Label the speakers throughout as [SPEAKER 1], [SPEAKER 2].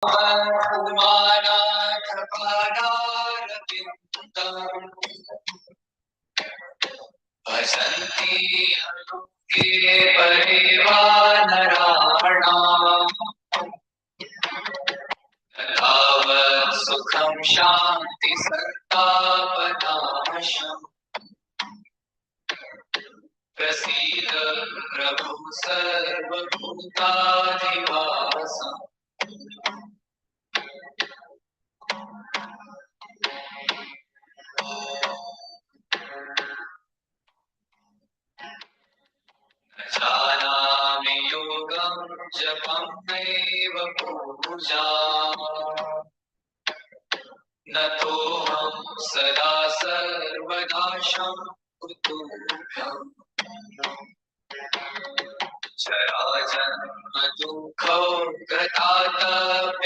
[SPEAKER 1] भजन्ति के परिवानराणाम् तावत् सुखं शान्ति संतापनाशम् प्रसीद प्रभु सर्वभूताधिवासम् जानामि योगं जपं नैव पूजाम् नतोऽहं सदा सर्वदा शङ्कुतुभ्यम् जराजन्म दुःखौ गतातप्यमानम्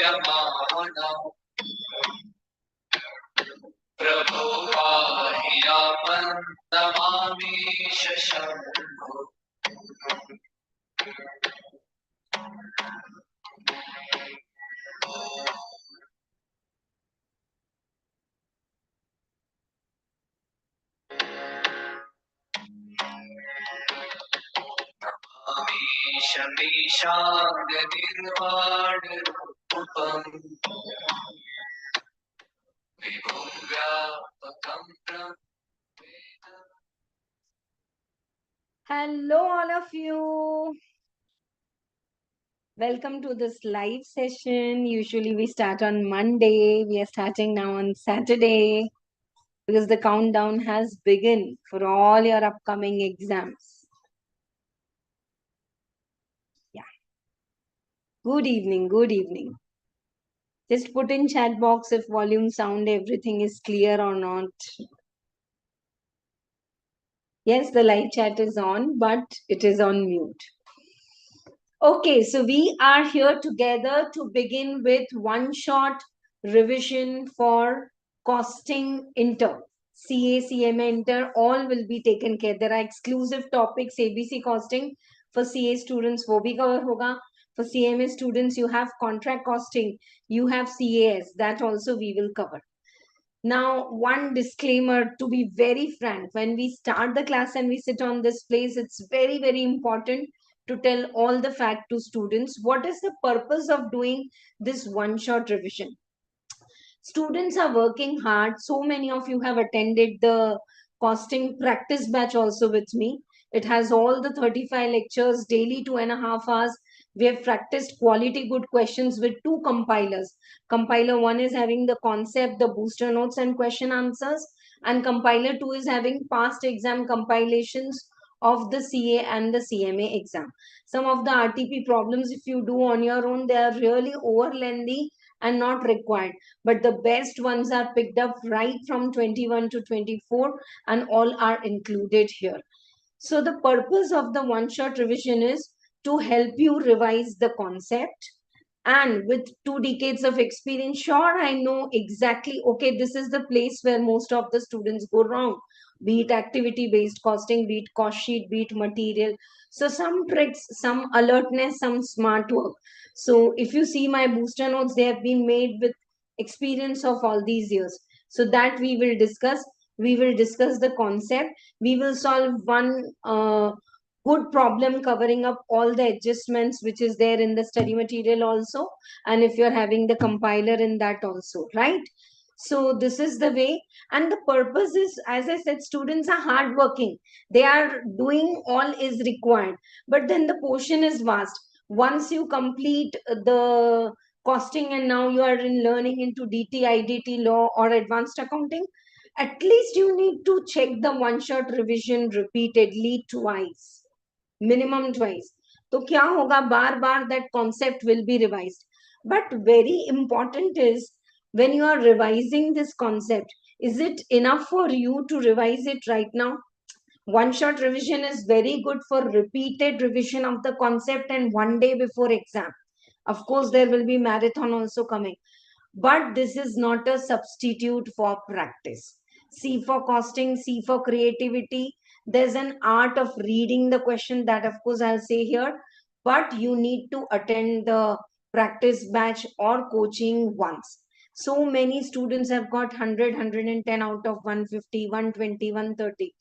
[SPEAKER 1] प्रभो पाहि आपन्नमामीश शम्भो निर्वाणरूपम् विभुं व्यापकं ब्रह्मेदम्.
[SPEAKER 2] Hello, all of you. Welcome to this live session. Usually we start on Monday. We are starting now on Saturday because the countdown has begun for all your upcoming exams. Yeah. Good evening. Good evening. Just put in chat box if volume, sound, everything is clear or not. Yes, the live chat is on, but it is on mute. Okay, so we are here together to begin with one-shot revision for costing inter. CA CMA Inter, all will be taken care. There are exclusive topics, ABC costing for CA students, wo bhi cover hoga. For CMA students, you have contract costing, you have CAS, that also we will cover. Now, one disclaimer, to be very frank, when we start the class and we sit on this place, it's very, very important to tell all the fact to students. What is the purpose of doing this one-shot revision? Students are working hard. So many of you have attended the costing practice batch also with me. It has all the 35 lectures, daily 2.5 hours. We have practiced quality good questions with 2 compilers. Compiler 1 is having the concept, the booster notes and question answers. And compiler 2 is having past exam compilations of the CA and the CMA exam. Some of the RTP problems, if you do on your own, they are really over lengthy and not required. But the best ones are picked up right from 21 to 24 and all are included here. So the purpose of the one-shot revision is to help you revise the concept. And with 2 decades of experience, sure, I know exactly, okay, this is the place where most of the students go wrong, be it activity-based costing, be it cost sheet, be it material. So some tricks, some alertness, some smart work. So if you see my booster notes, they have been made with experience of all these years. So that we will discuss. We will discuss the concept. We will solve one good problem covering up all the adjustments which is there in the study material also, and if you're having the compiler in that also, right? So this is the way, and the purpose is, as I said, students are hardworking. They are doing all is required, but then the portion is vast. Once you complete the costing and now you are in learning into DT, IDT law or advanced accounting, at least you need to check the one-shot revision repeatedly twice. Minimum twice. तो क्या होगा, बार बार that concept will be revised. But very important is, when you are revising this concept, is it enough for you to revise it right now? One shot revision is very good for repeated revision of the concept and one day before exam. Of course, there will be marathon also coming, but this is not a substitute for practice. C for costing, C for creativity. There's an art of reading the question that, of course, I'll say here, but you need to attend the practice batch or coaching once. So many students have got 100, out of 150, 120, 130.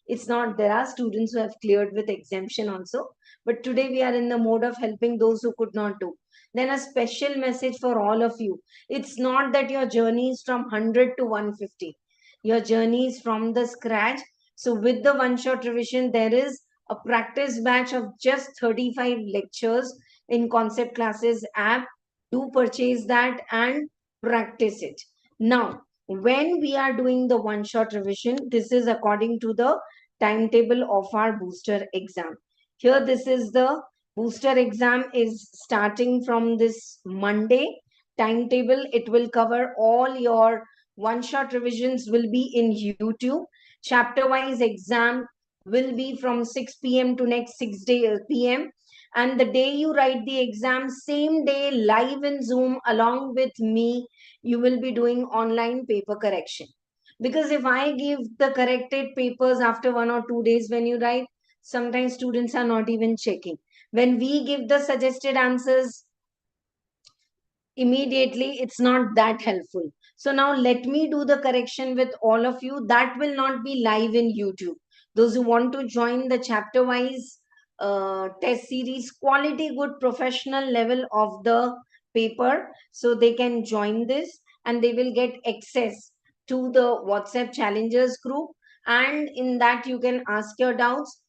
[SPEAKER 2] It's not, there are students who have cleared with exemption also. But today we are in the mode of helping those who could not do. Then a special message for all of you. It's not that your journey is from 100 to 150. Your journey is from the scratch. So with the one shot revision, there is a practice batch of just 35 lectures in concept classes app. Do purchase that and practice it. Now when we are doing the one shot revision, this is according to the timetable of our booster exam. Here this is the booster exam is starting from this Monday. Timetable, it will cover all your one shot revisions will be in YouTube. Chapter wise exam will be from 6 p.m. to next 6 p.m. And the day you write the exam, same day live in Zoom along with me, you will be doing online paper correction. Because if I give the corrected papers after 1 or 2 days when you write, sometimes students are not even checking. When we give the suggested answers immediately, it's not that helpful. So now let me do the correction with all of you. That will not be live in YouTube. Those who want to join the chapter wise test series, quality good professional level of the paper, so they can join this and they will get access to the WhatsApp challengers group, and in that you can ask your doubts.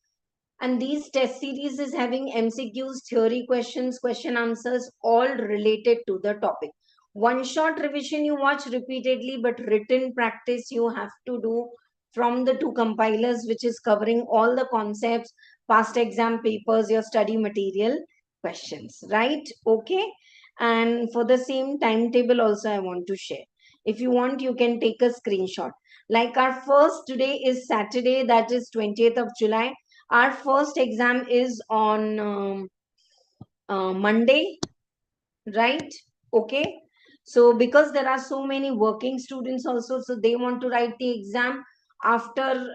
[SPEAKER 2] And these test series is having MCQs, theory questions, question answers, all related to the topic. One shot revision you watch repeatedly, but written practice you have to do from the two compilers, which is covering all the concepts, past exam papers, your study material questions, right? Okay. And for the same timetable also I want to share. If you want, you can take a screenshot. Like our first today is Saturday, that is 20th of July. Our first exam is on Monday, right? Okay. So because there are so many working students also, so they want to write the exam after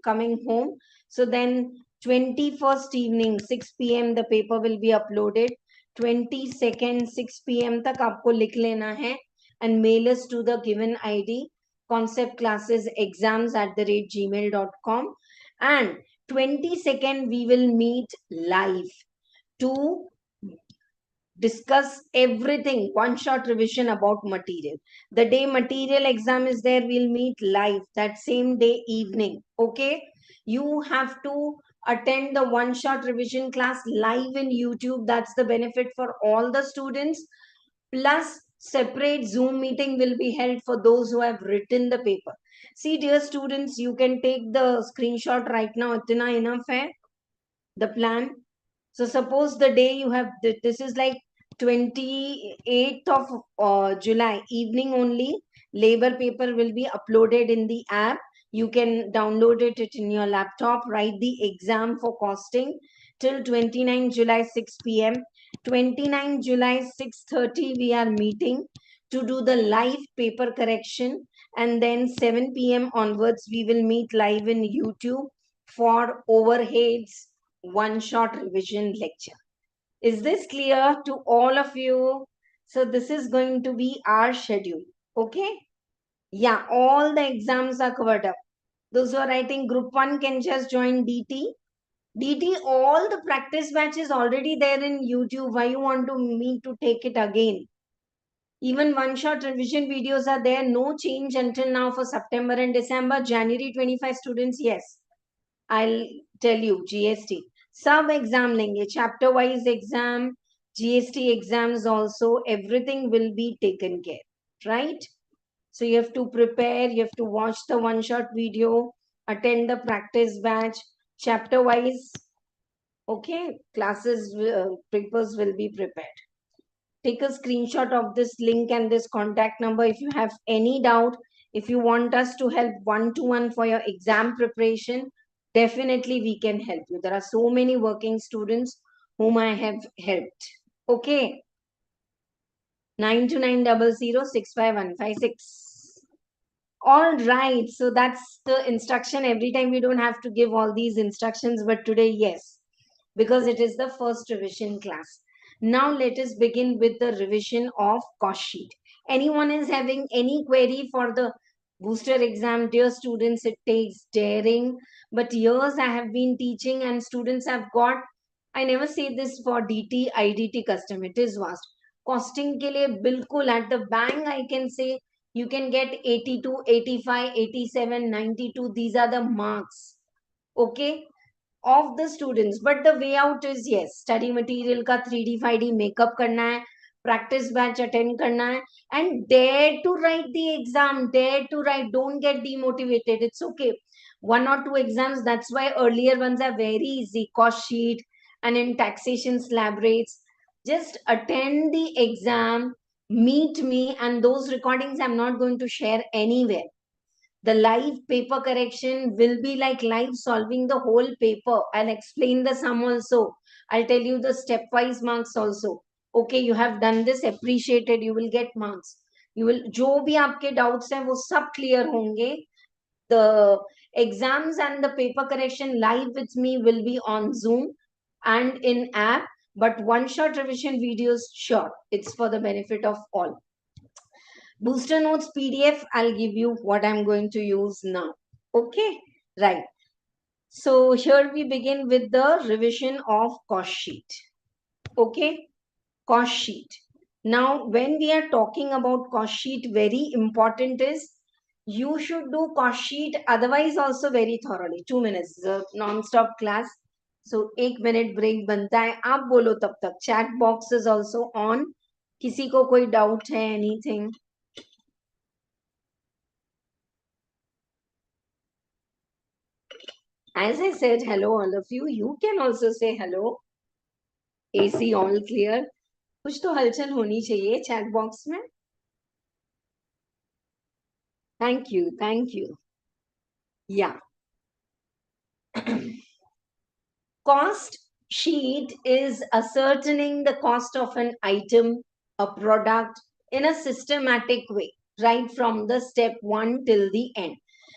[SPEAKER 2] coming home. So then 21st evening 6 p.m. the paper will be uploaded. 22nd 6 p.m. तक आपको लिख लेना है and mail us to the given ID conceptclassesexams@gmail.com. And 22nd we will meet live to discuss everything, one shot revision about material. The day material exam is there, we'll meet live that same day evening. Okay, you have to attend the one shot revision class live in YouTube. That's the benefit for all the students. Plus separate Zoom meeting will be held for those who have written the paper. See dear students, you can take the screenshot right now. Itna enough hai the plan. So suppose the day you have, this is like 28th of July evening only, labor paper will be uploaded in the app. You can download it in your laptop, write the exam for costing till 29 July 6 p.m. 29 July 6:30 we are meeting to do the live paper correction, and then 7 p.m. onwards we will meet live in YouTube for overheads one shot revision lecture. Is this clear to all of you? So this is going to be our schedule. Okay. Yeah, all the exams are covered up. Those who are writing group 1 can just join DT. DT, all the practice batches already there in YouTube. Why you want to me to take it again? Even one shot revision videos are there. No change until now for September and December. January 25 students, yes. I'll tell you GST. Sub exam lenge, chapter wise exam, GST exams also, everything will be taken care, right? So you have to prepare, you have to watch the one shot video, attend the practice batch, chapter wise. Okay, classes, papers will be prepared. Take a screenshot of this link and this contact number if you have any doubt. If you want us to help one-to-one for your exam preparation, definitely we can help you. There are so many working students whom I have helped. Okay. 9290065156. All right. So that's the instruction. Every time we don't have to give all these instructions, but today, yes, because it is the first revision class. Now let us begin with the revision of cost sheet. Anyone is having any query for the booster exam? Dear students, it takes daring, but years I have been teaching and students have got, I never say this for DT, IDT custom, it is vast. Costing ke liye bilkul at the bank, I can say you can get 82, 85, 87, 92. These are the marks. Okay, of the students, but the way out is yes, study material का 3D 5D makeup करना है, practice batch attend करना है, and dare to write the exam, dare to write, don't get demotivated. It's okay, 1 or 2 exams, that's why earlier ones are very easy, cost sheet and in taxation slab rates. Just attend the exam, meet me, and those recordings I'm not going to share anywhere. The live paper correction will be like live solving the whole paper. I'll explain the sum also. I'll tell you the stepwise marks also. Okay, you have done this, appreciated, you will get marks. You will, जो भी आपके doubts हैं वो सब clear होंगे. The exams and the paper correction live with me will be on Zoom and in app, but one shot revision videos, sure, it's for the benefit of all. Booster notes PDF, I'll give you what I'm going to use now. Okay, right. So here we begin with the revision of cost sheet. Okay, cost sheet. Now, when we are talking about cost sheet, very important is you should do cost sheet, otherwise also very thoroughly. 2 minutes, non-stop class. So 1 minute break बनता है. आप बोलो तब तक. Chat box is also on. किसी को कोई doubt है, anything? As I said hello all of you, you can also say hello. AC all clear. कुछ तो हलचल होनी चाहिए chat box में. Thank you, thank you. Yeah. Cost sheet is ascertaining the cost of an item, a product in a systematic way, right from the step 1 till the end.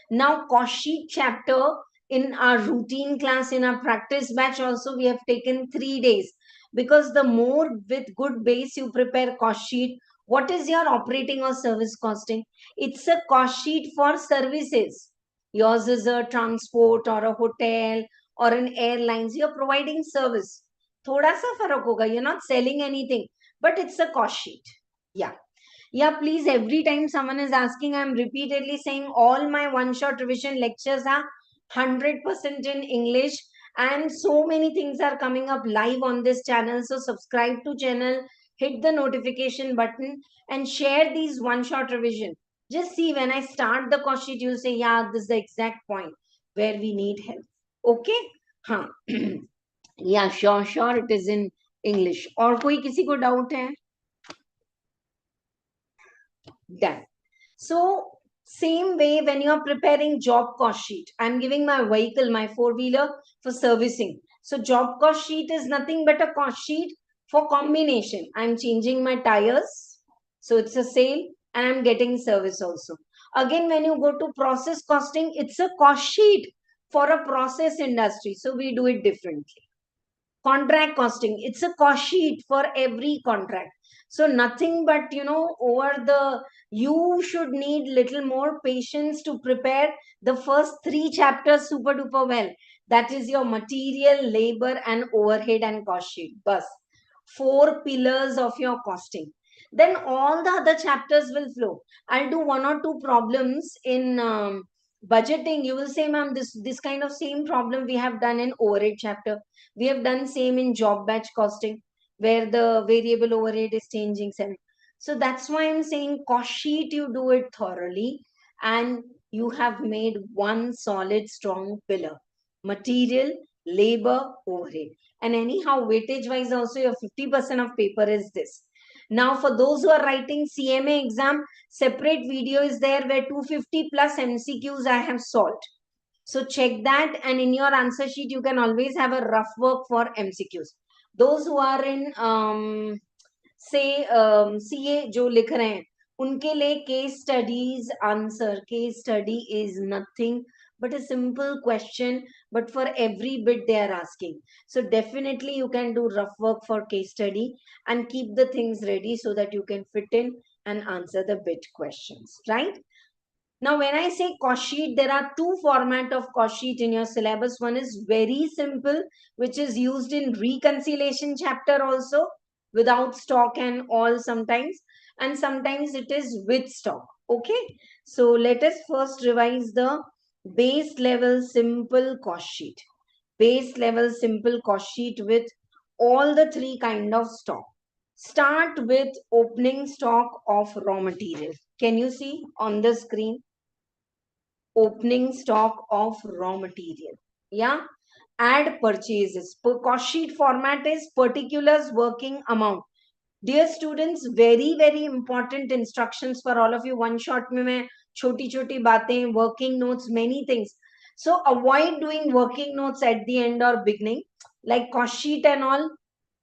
[SPEAKER 2] Now, cost sheet chapter in our routine class, in our practice batch also, we have taken 3 days, because the more with good base you prepare cost sheet, what is your operating or service costing? It's a cost sheet for services. Yours is a transport or a hotel or an airlines, you're providing service. Thoda sa farak hoga, you're not selling anything, but it's a cost sheet. Yeah. Yeah, please, every time someone is asking, I'm repeatedly saying all my one-shot revision lectures are 100% in English, and so many things are coming up live on this channel. So subscribe to channel, hit the notification button, and share these one-shot revision. Just see, when I start the cost sheet, you'll say, yeah, this is the exact point where we need help. Okay? हाँ. Yeah, sure, it is in English. और कोई किसी को doubt है? Done. So, same way when you are preparing job cost sheet, I'm giving my vehicle, my 4-wheeler for servicing. So, job cost sheet is nothing but a cost sheet for combination. I'm changing my tires, so it's a sale, and I'm getting service also. Again, when you go to process costing, it's a cost sheet for a process industry. So, we do it differently. Contract costing, it's a cost sheet for every contract. So nothing but, over the, you should need little more patience to prepare the first 3 chapters super duper well. That is your material, labor, and overhead and cost sheet. Bus 4 pillars of your costing. Then all the other chapters will flow. I'll do 1 or 2 problems in budgeting. You will say, ma'am, this kind of same problem we have done in overhead chapter. We have done same in job batch costing, where the variable overhead is changing. So that's why I'm saying cost sheet, you do it thoroughly, and you have made one solid, strong pillar. Material, labor, overhead. And anyhow, weightage wise also, your 50% of paper is this. Now, for those who are writing CMA exam, separate video is there where 250 plus MCQs I have solved. So check that, and in your answer sheet, you can always have a rough work for MCQs. Those who are in, say, CA जो लिख रहे हैं, उनके लिए case studies answer. Case study is nothing but a simple question, but for every bit they are asking. So definitely you can do rough work for case study and keep the things ready so that you can fit in and answer the bit questions, right? Now, when I say cost sheet, there are two format of cost sheet in your syllabus. One is very simple, which is used in reconciliation chapter also, without stock and all sometimes, and sometimes it is with stock. Okay, so let us first revise the base level simple cost sheet. Base level simple cost sheet with all the three kind of stock. Start with opening stock of raw material. Can you see on the screen? Opening stock of raw material. Yeah. Add purchases. Per cost sheet format is particulars working amount. Dear students, very important instructions for all of you. One shot में मैं छोटी छोटी बातें, working notes, many things. So avoid doing working notes at the end or beginning, like cost sheet and all.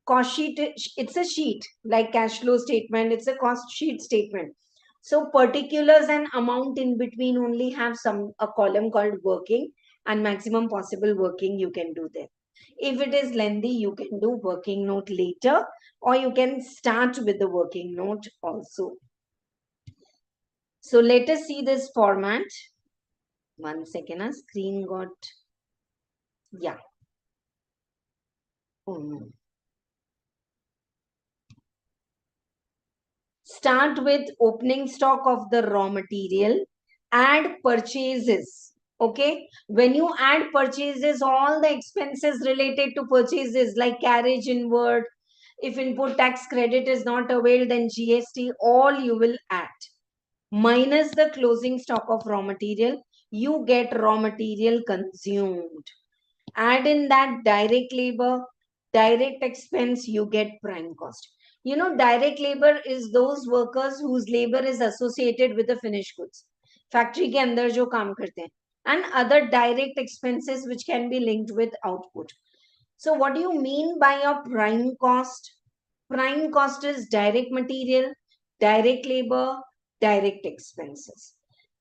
[SPEAKER 2] Cost sheet, it's a sheet like cash flow statement, it's a cost sheet statement. So particulars and amount in between only have some a column called working, and maximum possible working you can do there. If it is lengthy, you can do working note later, or you can start with the working note also. So let us see this format. One second, a screen got, yeah. Oh no. Start with opening stock of the raw material. Add purchases. Okay, when you add purchases, all the expenses related to purchases like carriage inward, if input tax credit is not availed, then GST, all you will add. Minus the closing stock of raw material, you get raw material consumed. Add in that direct labor, direct expense, you get prime cost. You know, direct labor is those workers whose labor is associated with the finished goods. Factory के अंदर जो काम करते हैं. And other direct expenses which can be linked with output. So what do you mean by your prime cost? Prime cost is direct material, direct labor, direct expenses.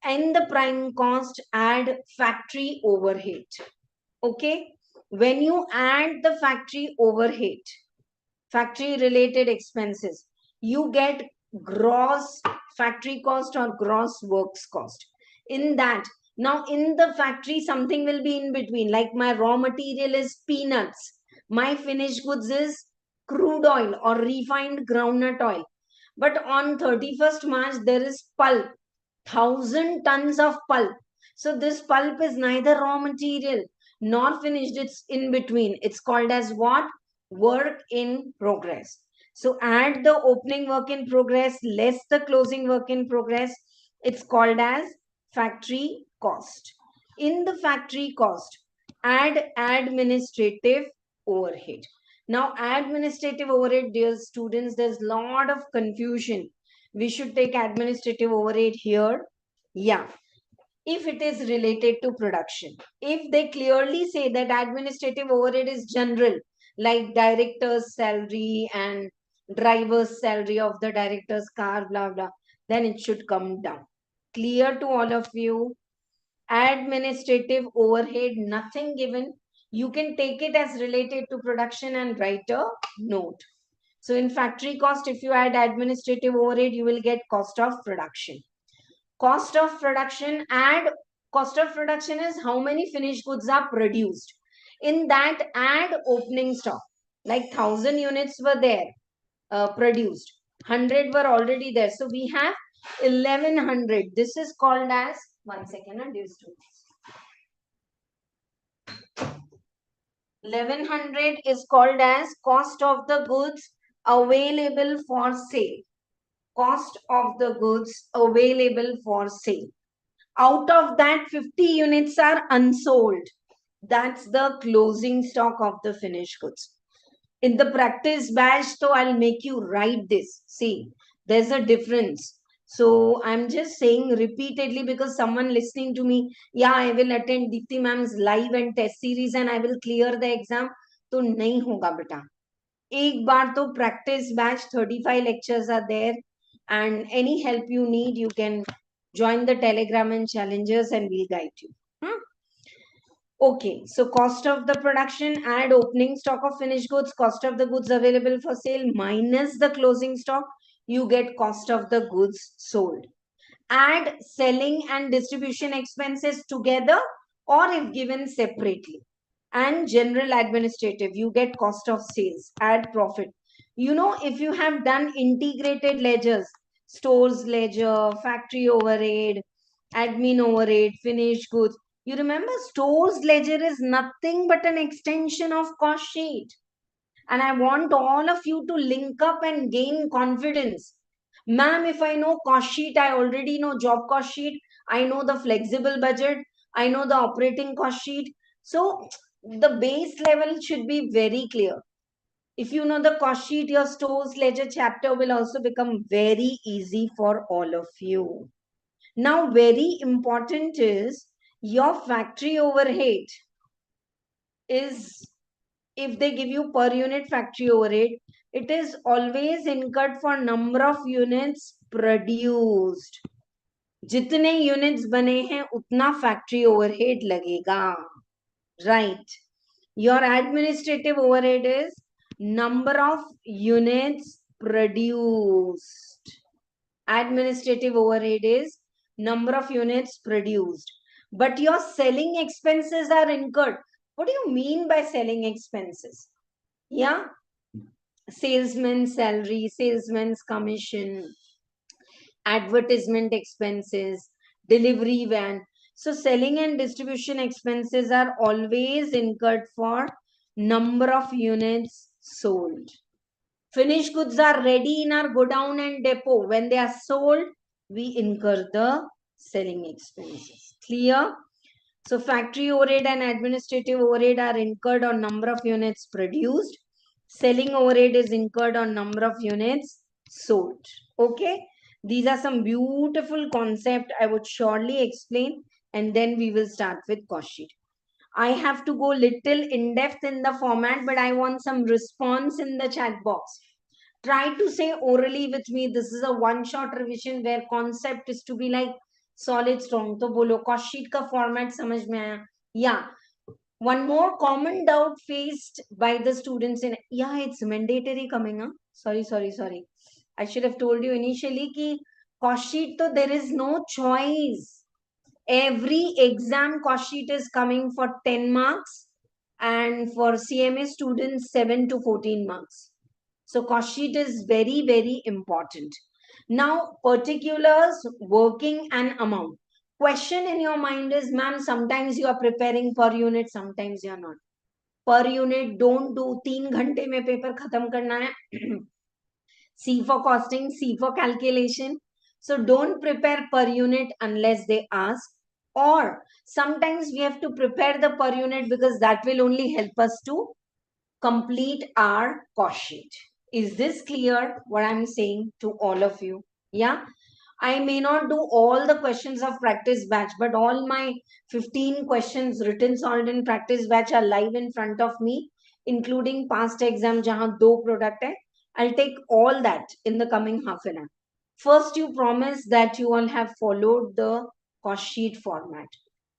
[SPEAKER 2] And the prime cost, add factory overhead. Okay, when you add the factory overhead, factory related expenses, you get gross factory cost or gross works cost. In that, now in the factory something will be in between, like my raw material is peanuts, my finished goods is crude oil or refined groundnut oil, but on 31st March there is pulp, 1,000 tons of pulp. So this pulp is neither raw material nor finished, it's in between. It's called as what? Work in progress. So add the opening work in progress less the closing work in progress. It's called as factory cost. In the factory cost, add administrative overhead. Now, administrative overhead, dear students, there's a lot of confusion. We should take administrative overhead here. Yeah, if it is related to production. If they clearly say that administrative overhead is general, like director's salary and driver's salary of the director's car, blah, blah, then it should come down. Clear to all of you? Administrative overhead, nothing given. You can take it as related to production and write a note. So in factory cost, if you add administrative overhead, you will get cost of production. Cost of production, add cost of production is how many finished goods are produced. In that, add opening stock, like 1,000 units were there produced, 100 were already there, so we have 1,100. This is called as, one second, dear students, 1,100 is called as cost of the goods available for sale. Cost of the goods available for sale. Out of that, 50 units are unsold. That's the closing stock of the finished goods. In the practice batch, so I'll make you write this. See, there's a difference. So I'm just saying repeatedly because someone listening to me, yeah, I will attend Dipti ma'am's live and test series and I will clear the exam. तो नहीं होगा बेटा. एक बार तो practice batch 35 lectures are there, and any help you need, you can join the Telegram and challenges and we'll guide you. Okay, so cost of the production, add opening stock of finished goods, cost of the goods available for sale minus the closing stock, you get cost of the goods sold. Add selling and distribution expenses together or if given separately. And general administrative, you get cost of sales, add profit. You know, if you have done integrated ledgers, stores ledger, factory overhead, admin overhead, finished goods, you remember stores ledger is nothing but an extension of cost sheet. And I want all of you to link up and gain confidence. Ma'am, if I know cost sheet, I already know job cost sheet, I know the flexible budget, I know the operating cost sheet. So the base level should be very clear. If you know the cost sheet, your stores ledger chapter will also become very easy for all of you. Now, very important is your factory overhead is, if they give you per unit factory overhead, it is always incurred for number of units produced. जितने units बने हैं उतना factory overhead लगेगा, right. Your administrative overhead is number of units produced. Administrative overhead is number of units produced. But your selling expenses are incurred. What do you mean by selling expenses? Yeah, salesman's salary, salesman's commission, advertisement expenses, delivery van. So selling and distribution expenses are always incurred for number of units sold. Finished goods are ready in our godown and depot. When they are sold, we incur the selling expenses. Clear? So factory overhead and administrative overhead are incurred on number of units produced. Selling overhead is incurred on number of units sold. Okay? These are some beautiful concepts I would surely explain, and then we will start with cost sheet. I have to go little in depth in the format, but I want some response in the chat box. Try to say orally with me. This is a one shot revision where concept is to be like solid strong. तो बोलो cost sheet का format समझ में आया? Yeah. One more common doubt faced by the students in, yeah, it's mandatory coming up. Sorry. I should have told you initially कि cost sheet तो there is no choice. Every exam cost sheet is coming for 10 marks and for CMA students 7 to 14 marks. So cost sheet is very, very important. Now, particulars, working and amount. Question in your mind is, ma'am, sometimes you are preparing per unit, sometimes you are not. Per unit, don't do 3 घंटे में paper खत्म करना है. C for costing, C for calculation. So don't prepare per unit unless they ask. Or sometimes we have to prepare the per unit because that will only help us to complete our cost sheet. Is this clear what I'm saying to all of you? Yeah. I may not do all the questions of practice batch, but all my 15 questions written solved in practice batch are live in front of me, including past exam jahan do product hai. I'll take all that in the coming half an hour. First, you promise that you all have followed the cost sheet format.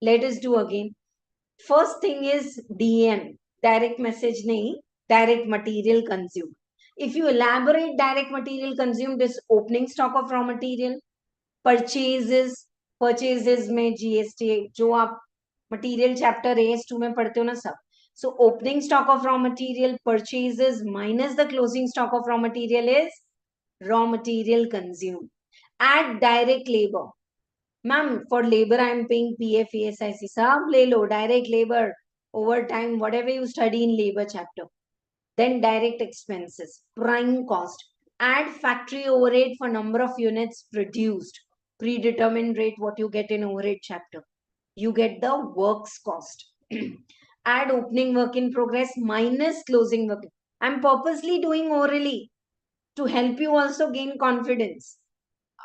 [SPEAKER 2] Let us do again. First thing is DM, direct message nahi, direct material consumed. If you elaborate direct material consumed is opening stock of raw material, purchases में GST जो आप material chapter AS2 में पढ़ते हो ना सब. So opening stock of raw material, purchases minus the closing stock of raw material is raw material consumed. Add direct labor. Ma'am, for labor I am paying PF, ESIC. सब ले लो, direct labor, overtime, whatever you study in labor chapter. Then direct expenses, prime cost. Add factory overhead for number of units produced. Predetermined rate, what you get in overhead chapter. You get the works cost. Add opening work in progress minus closing work. I'm purposely doing orally to help you also gain confidence.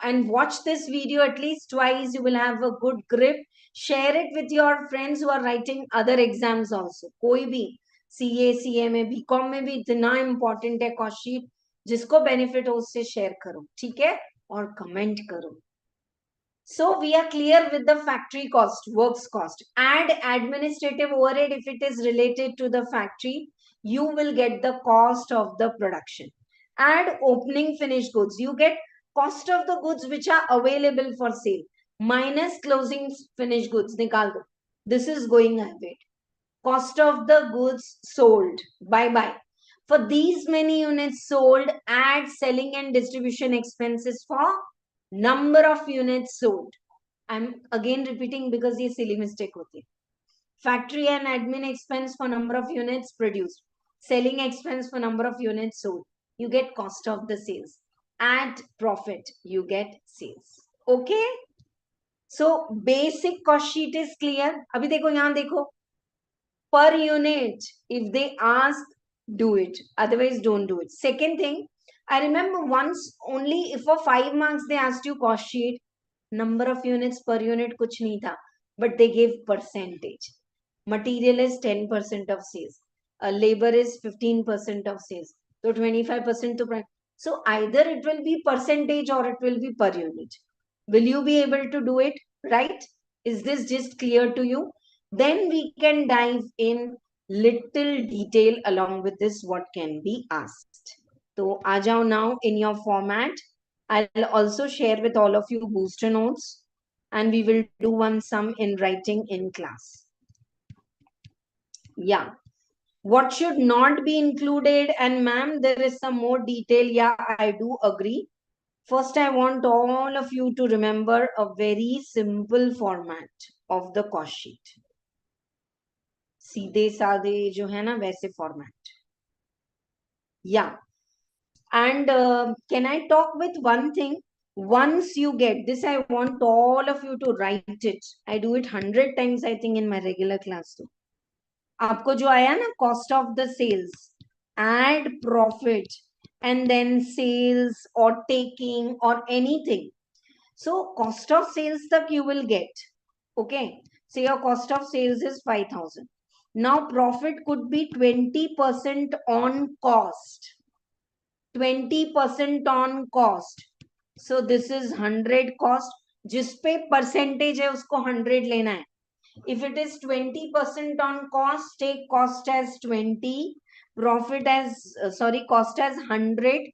[SPEAKER 2] And watch this video at least twice. You will have a good grip. Share it with your friends who are writing other exams also. कोई भी CA CMA BCom में भी इतना important है cost sheet. जिसको benefit हो उससे share करो, ठीक है? और comment करो. So we are clear with the factory cost, works cost. Add administrative overhead if it is related to the factory, you will get the cost of the production. Add opening finished goods, you get cost of the goods which are available for sale minus closing finished goods. Nikal do. This is going ahead. Cost of the goods sold. Bye bye. For these many units sold, add selling and distribution expenses for number of units sold. I'm again repeating because ये silly mistake होती है. Factory and admin expense for number of units produced. Selling expense for number of units sold. You get cost of the sales. Add profit, you get sales. Okay? So basic cost sheet is clear. अभी देखो यहाँ देखो. Per unit, if they ask, do it. Otherwise, don't do it. Second thing, I remember once only if for 5 marks they asked you cost sheet, number of units per unit kuch nahi tha, but they gave percentage. Material is 10% of sales. Labor is 15% of sales. So 25% to price. So either it will be percentage or it will be per unit. Will you be able to do it? Right? Is this just clear to you? Then we can dive in little detail along with this what can be asked. So aa jao now in your format. I'll also share with all of you booster notes and we will do one sum in writing in class. Yeah. What should not be included? And ma'am, there is some more detail. Yeah, I do agree. First, I want all of you to remember a very simple format of the cost sheet. सीधे साधे जो है ना वैसे format. Yeah. And can I talk with one thing? Once you get this, I want all of you to write it. I do it 100 times, I think, in my regular class too. आपको जो आया ना cost of the sales, add profit, and then sales or taking or anything. So cost of sales tak you will get. Okay. So your cost of sales is 5,000. Now profit could be 20% on cost. 20% on cost. So this is 100 cost. जिस पे percentage है उसको 100 लेना है. If it is 20% on cost, take cost as 20, profit as, cost as 100.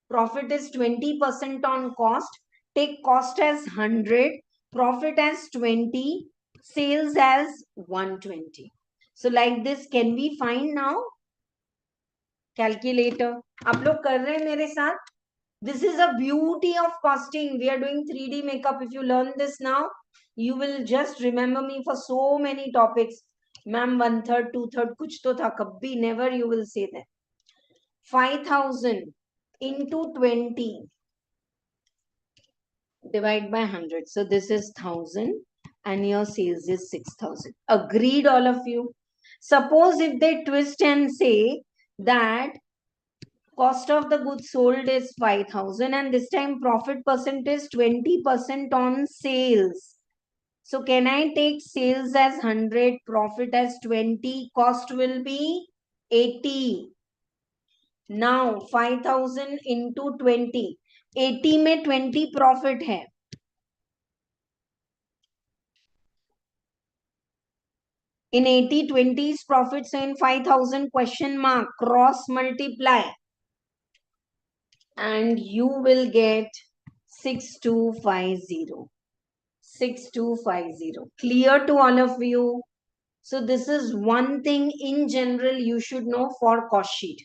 [SPEAKER 2] Profit is 20% on cost. Take cost as 100, profit as 20, sales as 120. So like this, can we find now? Calculator. आप लोग कर रहे हैं मेरे साथ? This is a beauty of costing. We are doing 3D makeup. If you learn this now, you will just remember me for so many topics. Ma'am, 1/3, 2/3, kuch to tha, kabhi never you will say that. 5,000 into 20 divide by 100. So this is 1,000 and your sales is 6,000. Agreed, all of you? Suppose if they twist and say that cost of the goods sold is 5,000 and this time profit percent is 20% on sales. So can I take sales as 100, profit as 20, cost will be 80. Now 5,000 into 20. 80 में 20 profit है. In 80, 20 is profit. So in 5,000 question mark, cross multiply. And you will get 6250. 6250. Clear to all of you? So this is one thing in general you should know for cost sheet.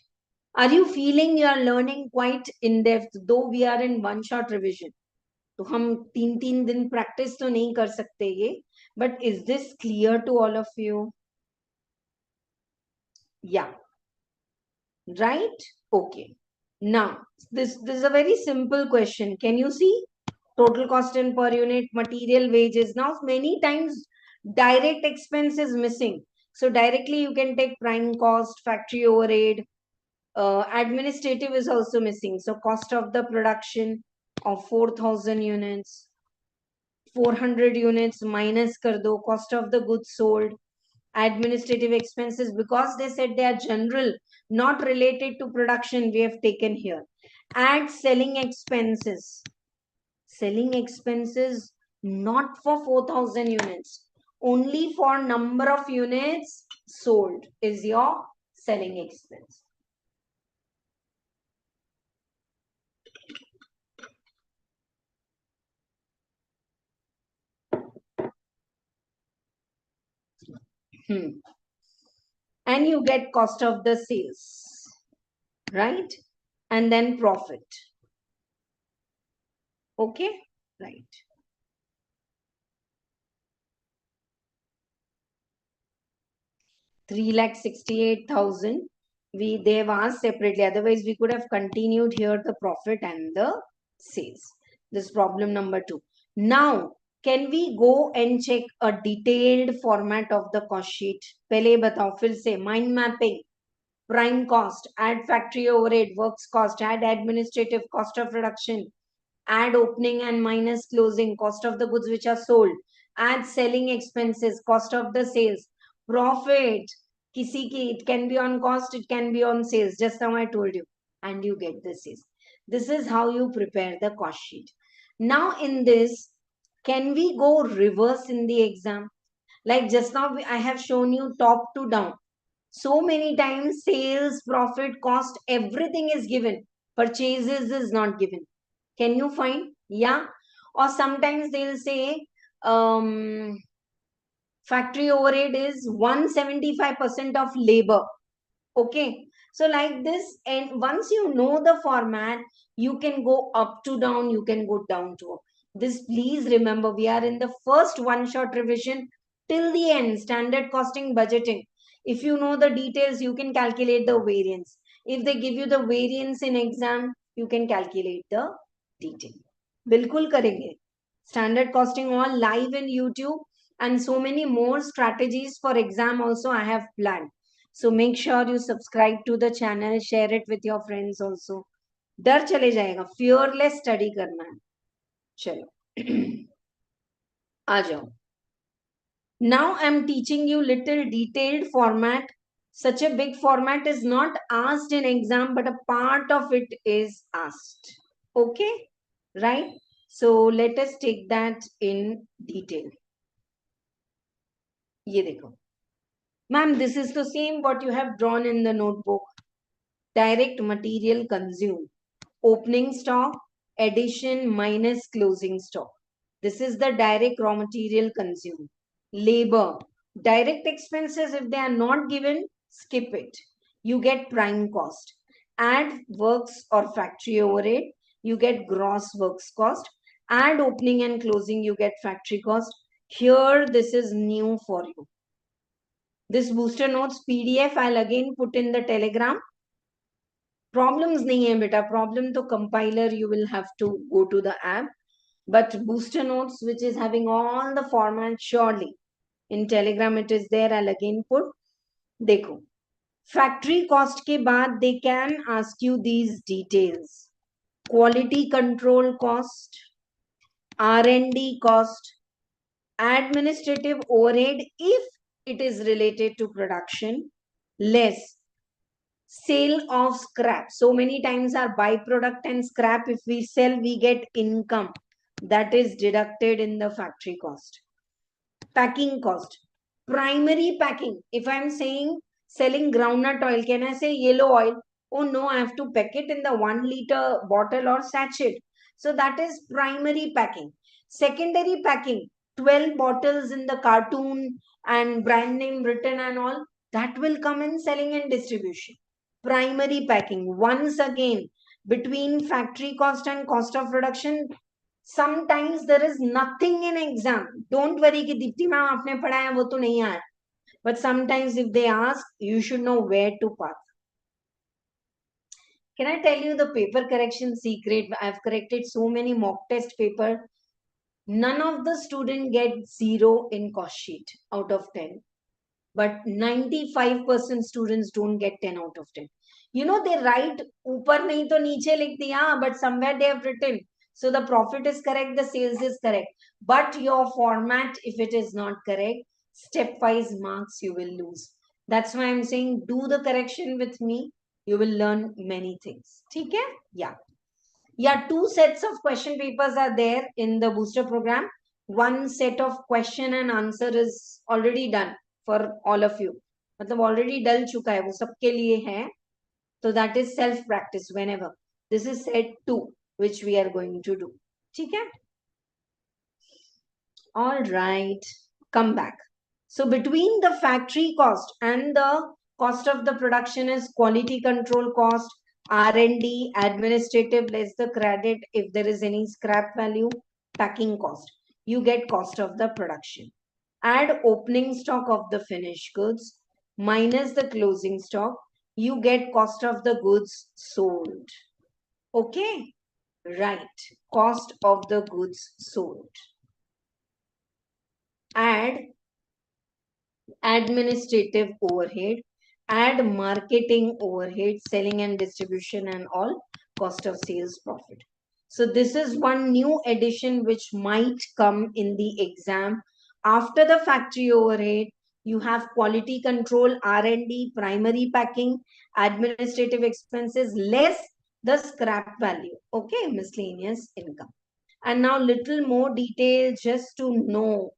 [SPEAKER 2] Are you feeling you are learning quite in depth, though we are in one shot revision? तो हम 3 दिन practice तो नहीं कर सकते ये, but is this clear to all of you? Yeah. Right? Okay. Now, this is a very simple question. Can you see? Total cost in per unit, material, wages. Now, many times direct expense is missing. So directly you can take prime cost, factory overhead, administrative is also missing. So cost of the production of 4,000 units, 400 units minus kar do, cost of the goods sold, administrative expenses, because they said they are general, not related to production, we have taken here. Add selling expenses. Selling expenses not for 4,000 units. Only for number of units sold is your selling expense. And you get cost of the sales, right? And then profit. Okay, right. Three lakh 68,000. They've asked separately. Otherwise, we could have continued here the profit and the sales. This is problem number 2. Now, can we go and check a detailed format of the cost sheet? पहले बताओ फिर से mind mapping, prime cost, add factory overhead, works cost, add administrative cost of production, add opening and minus closing, cost of the goods which are sold, add selling expenses, cost of the sales, profit. Kisi ki, it can be on cost, it can be on sales. Just now I told you. And you get the sales. This is how you prepare the cost sheet. Now in this, can we go reverse in the exam? Like just now, I have shown you top to down. So many times sales, profit, cost, everything is given. Purchases is not given. Can you find? Yeah. Or sometimes they'll say factory overhead is 175% of labor. Okay. So like this, and once you know the format, you can go up to down, you can go down to up. This, please remember, we are in the first one-shot revision till the end, standard costing budgeting. If you know the details, you can calculate the variance. If they give you the variance in exam, you can calculate the detail. बिल्कुल करेंगे. Standard costing all live in YouTube, and so many more strategies for exam also I have planned. So make sure you subscribe to the channel, share it with your friends also. डर चले जाएगा, fearless study करना है. चलो आ जाओ. Now I'm teaching you little detailed format. Such a big format is not asked in exam, but a part of it is asked. Okay, right? So let us take that in detail. ये देखो. Ma'am, this is the same what you have drawn in the notebook. Direct material consumed. Opening stock, addition minus closing stock. This is the direct raw material consumed. Labor, direct expenses, if they are not given, skip it. You get prime cost. Add works or factory overhead, you get gross works cost. Add opening and closing, you get factory cost. Here, this is new for you. This booster notes PDF, I'll again put in the Telegram. Problems nahi hai beta. Problem to compiler, you will have to go to the app. But booster notes, which is having all the format, surely in Telegram it is there. I'll again put. Dekho. Factory cost ke baad they can ask you these details. Quality control cost, R&D cost, administrative overhead if it is related to production, less sale of scrap. So many times our byproduct and scrap, if we sell, we get income that is deducted in the factory cost. Packing cost, primary packing. If I'm saying selling groundnut oil, can I say yellow oil? Oh no, I have to pack it in the 1 liter bottle or sachet. So that is primary packing. Secondary packing, 12 bottles in the cartoon and brand name written and all, that will come in selling and distribution. Primary packing, once again, between factory cost and cost of production, sometimes there is nothing in exam. Don't worry कि Deepti ma'am आपने पढ़ाया वो तो नहीं आया. But sometimes if they ask, you should know where to pass. Can I tell you the paper correction secret? I've corrected so many mock test paper. None of the student get 0 in cost sheet out of 10. But 95% students don't get 10 out of 10. You know, they write ऊपर नहीं तो नीचे लिख दिया, but somewhere they have written. So the profit is correct, the sales is correct. But your format, if it is not correct, stepwise marks you will lose. That's why I'm saying do the correction with me. You will learn many things. Okay? Yeah. Yeah, 2 sets of question papers are there in the booster program. one set of question and answer is already done for all of you. मतलब already डल चुका है, वो सबके लिए है. So that is self practice whenever. This is set 2 which we are going to do. ठीक है? All right, come back. So between the factory cost and the cost of the production is quality control cost, R&D, administrative less the credit if there is any scrap value, packing cost. You get cost of the production. Add opening stock of the finished goods minus the closing stock. You get cost of the goods sold. Okay, right. Cost of the goods sold. Add administrative overhead, add marketing overhead, selling and distribution and all, cost of sales profit. So this is one new addition which might come in the exam. After the factory overhead, you have quality control, R&D, primary packing, administrative expenses, less the scrap value. Okay, miscellaneous income. And now little more detail just to know.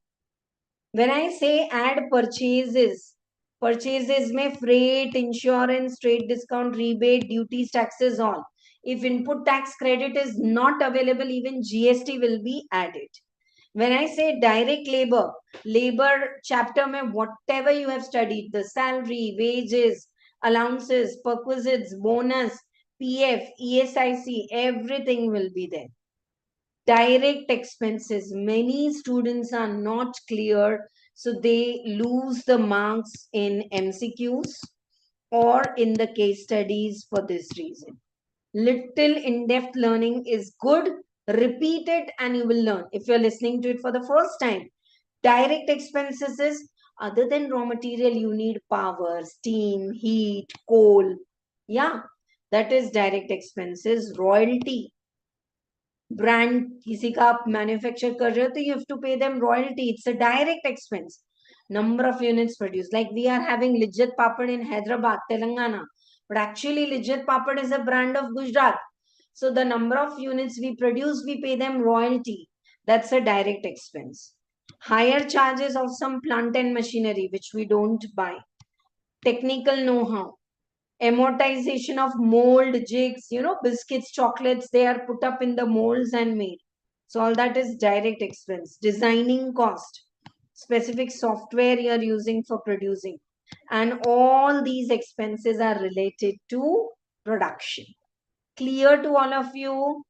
[SPEAKER 2] When I say add purchases, purchases may freight, insurance, trade discount, rebate, duties, taxes, all. If input tax credit is not available, even GST will be added. When I say direct labor, labor chapter mein whatever you have studied, the salary, wages, allowances, perquisites, bonus, PF, ESIC, everything will be there. Direct expenses, many students are not clear, so they lose the marks in MCQs or in the case studies for this reason. Little in-depth learning is good. Repeat it and you will learn. If you're listening to it for the first time, direct expenses is other than raw material, you need power, steam, heat, coal. Yeah, that is direct expenses. Royalty, brand किसी का आप manufacture कर रहे हो तो you have to pay them royalty, it's a direct expense. Number of units produced, like we are having Lijjat Papad in Hyderabad, Telangana, but actually Lijjat Papad is a brand of Gujarat. So the number of units we produce, we pay them royalty. That's a direct expense. Higher charges of some plant and machinery which we don't buy. Technical know-how, amortization of mold jigs, biscuits, chocolates, they are put up in the molds and made. So all that is direct expense. Designing cost, specific software you are using for producing, and all these expenses are related to production. Clear to all of you?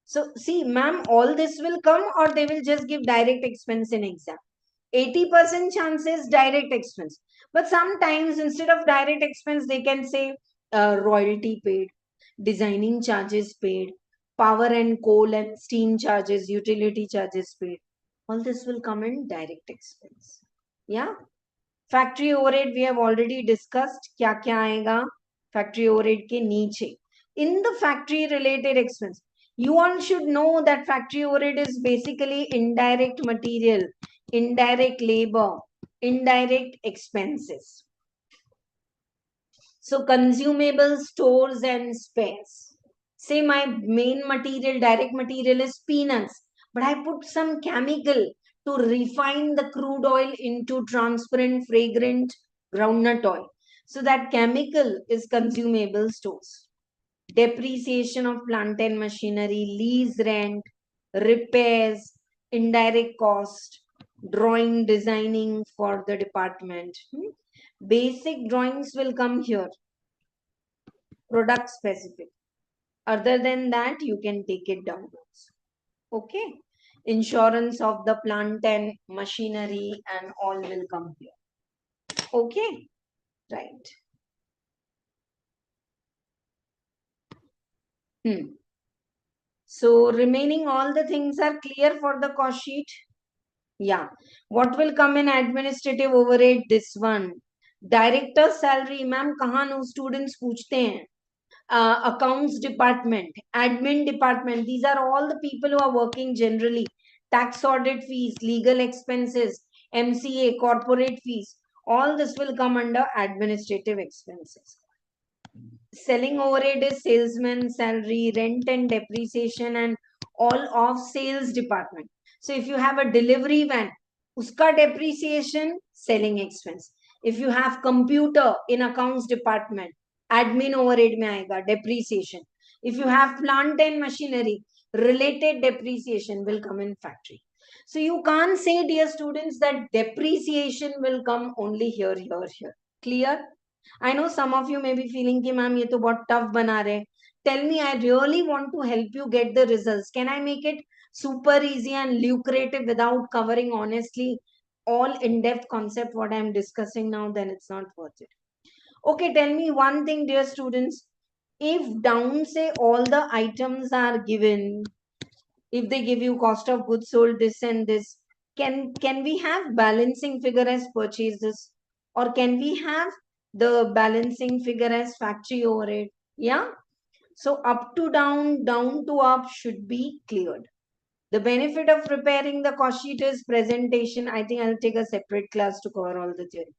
[SPEAKER 2] So see, ma'am, all this will come or they will just give direct expense in exam. 80% chances direct expense. But sometimes instead of direct expense, they can say royalty paid, designing charges paid, power and coal and steam charges, utility charges paid. All this will come in direct expense. Yeah. Factory overhead we have already discussed. क्या क्या आएगा factory overhead के नीचे. In the factory related expense, you all should know that factory overhead is basically indirect material, indirect labor, indirect expenses. So consumable stores and spares. Say my main material, direct material is peanuts, but I put some chemical to refine the crude oil into transparent, fragrant groundnut oil. So that chemical is consumable stores. Depreciation of plant and machinery, lease rent, repairs, indirect cost, drawing, designing for the department. Basic drawings will come here, product specific. Other than that, you can take it downwards. Okay. Insurance of the plant and machinery and all will come here. Okay. Right. So remaining all the things are clear for the cost sheet. Yeah. What will come in administrative overhead? This one. Director salary, ma'am, kahan no students पूछते हैं. Accounts department, admin department, these are all the people who are working generally. Tax audit fees, legal expenses, MCA, corporate fees, all this will come under administrative expenses. Selling overhead is salesman salary, rent and depreciation and all of sales department. So if you have a delivery van, uska depreciation, selling expense. If you have computer in accounts department, admin overhead mein aayega, depreciation. If you have plant and machinery, related depreciation will come in factory. So you can't say, dear students, that depreciation will come only here, here, here. Clear? I know some of you may be feeling कि ma'am ये तो बहुत tough बना रहे. Tell me, I really want to help you get the results. Can I make it super easy and lucrative without covering honestly all in-depth concept what I'm discussing now? Then it's not worth it. Okay, tell me one thing, dear students. If down say all the items are given, if they give you cost of goods sold, this and this, can we have balancing figure as purchases, or can we have the balancing figure as factory overhead? Yeah. So up to down, down to up should be cleared. The benefit of preparing the cost sheet is presentation. I think I'll take a separate class to cover all the theory.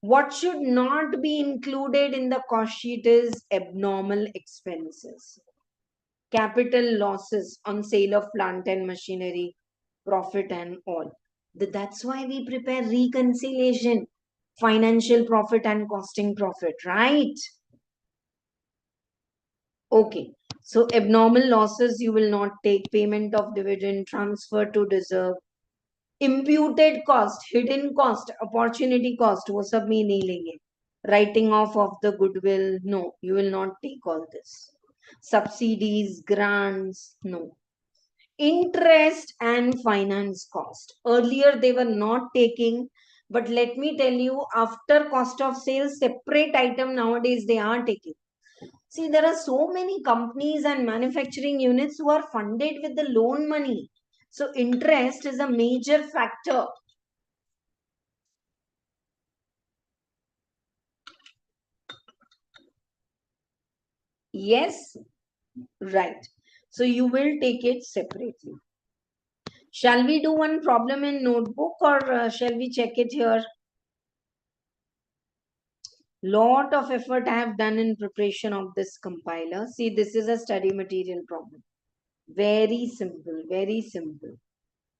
[SPEAKER 2] What should not be included in the cost sheet is abnormal expenses, capital losses on sale of plant and machinery, profit and all. That's why we prepare reconciliation, financial profit and costing profit, right? Okay. So abnormal losses you will not take, payment of dividend, transfer to reserve, imputed cost, hidden cost, opportunity cost, वो सब में नहीं लेंगे. Writing off of the goodwill, no, you will not take all this. Subsidies, grants, no. Interest and finance cost. Earlier they were not taking, but let me tell you, after cost of sales, separate item nowadays they are taking. See, there are so many companies and manufacturing units who are funded with the loan money. So interest is a major factor. Yes, right. So you will take it separately. Shall we do one problem in notebook, or shall we check it here? Lot of effort I have done in preparation of this compiler. See, this is a study material problem. Very simple, very simple.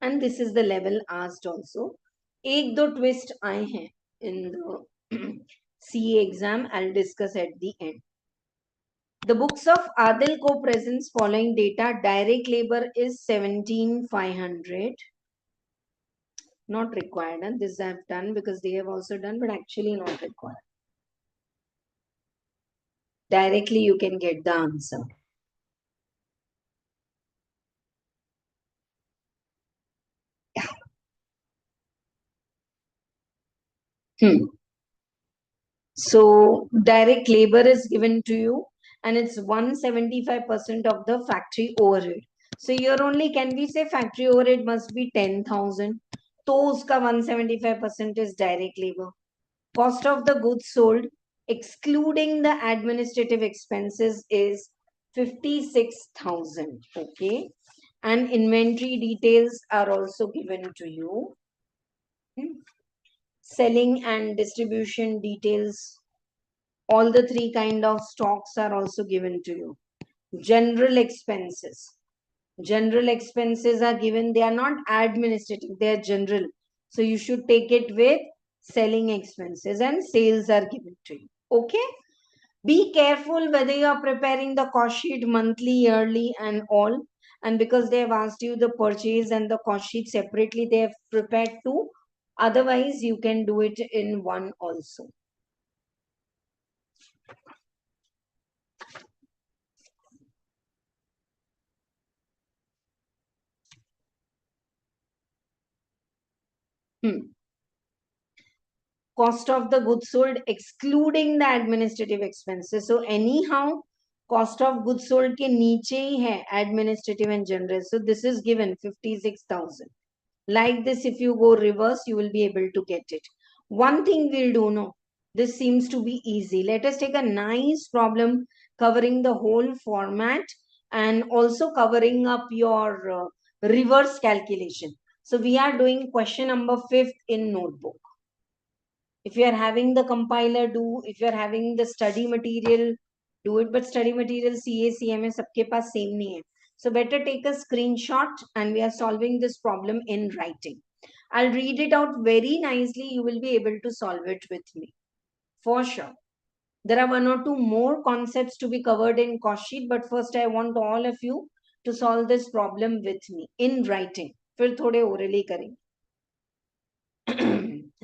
[SPEAKER 2] And this is the level asked also. एक दो twist आए हैं in the CA exam. I'll discuss at the end. The books of Adil Co presents following data. Direct labor is 17,500. Not required. And this I have done because they have also done, but actually not required. Directly you can get the answer. So direct labor is given to you, and it's 175% of the factory overhead. So here only can we say factory overhead must be 10,000. तो उसका 175% is direct labor. Cost of the goods sold, excluding the administrative expenses, is 56,000. Okay. And inventory details are also given to you. Selling and distribution details, all the three kind of stocks are also given to you. General expenses. General expenses are given. They are not administrative. They are general. So you should take it with selling expenses, and sales are given to you. Okay. Be careful whether you are preparing the cost sheet monthly, yearly and all. And because they have asked you the purchase and the cost sheet separately, they have prepared two. Otherwise, you can do it in one also. Cost of the goods sold excluding the administrative expenses. So anyhow, cost of goods sold के नीचे ही है administrative and general. So this is given 56,000. Like this, if you go reverse, you will be able to get it. One thing we'll do now. This seems to be easy. Let us take a nice problem covering the whole format and also covering up your reverse calculation. So we are doing question number 5 in notebook. If you are having the compiler, do. If you are having the study material, do it. But study material CA CMA सबके पास same नहीं है. So better take a screenshot, and we are solving this problem in writing. I'll read it out very nicely. You will be able to solve it with me for sure. There are one or two more concepts to be covered in cost sheet, but first I want all of you to solve this problem with me in writing. फिर थोड़े orally करेंगे.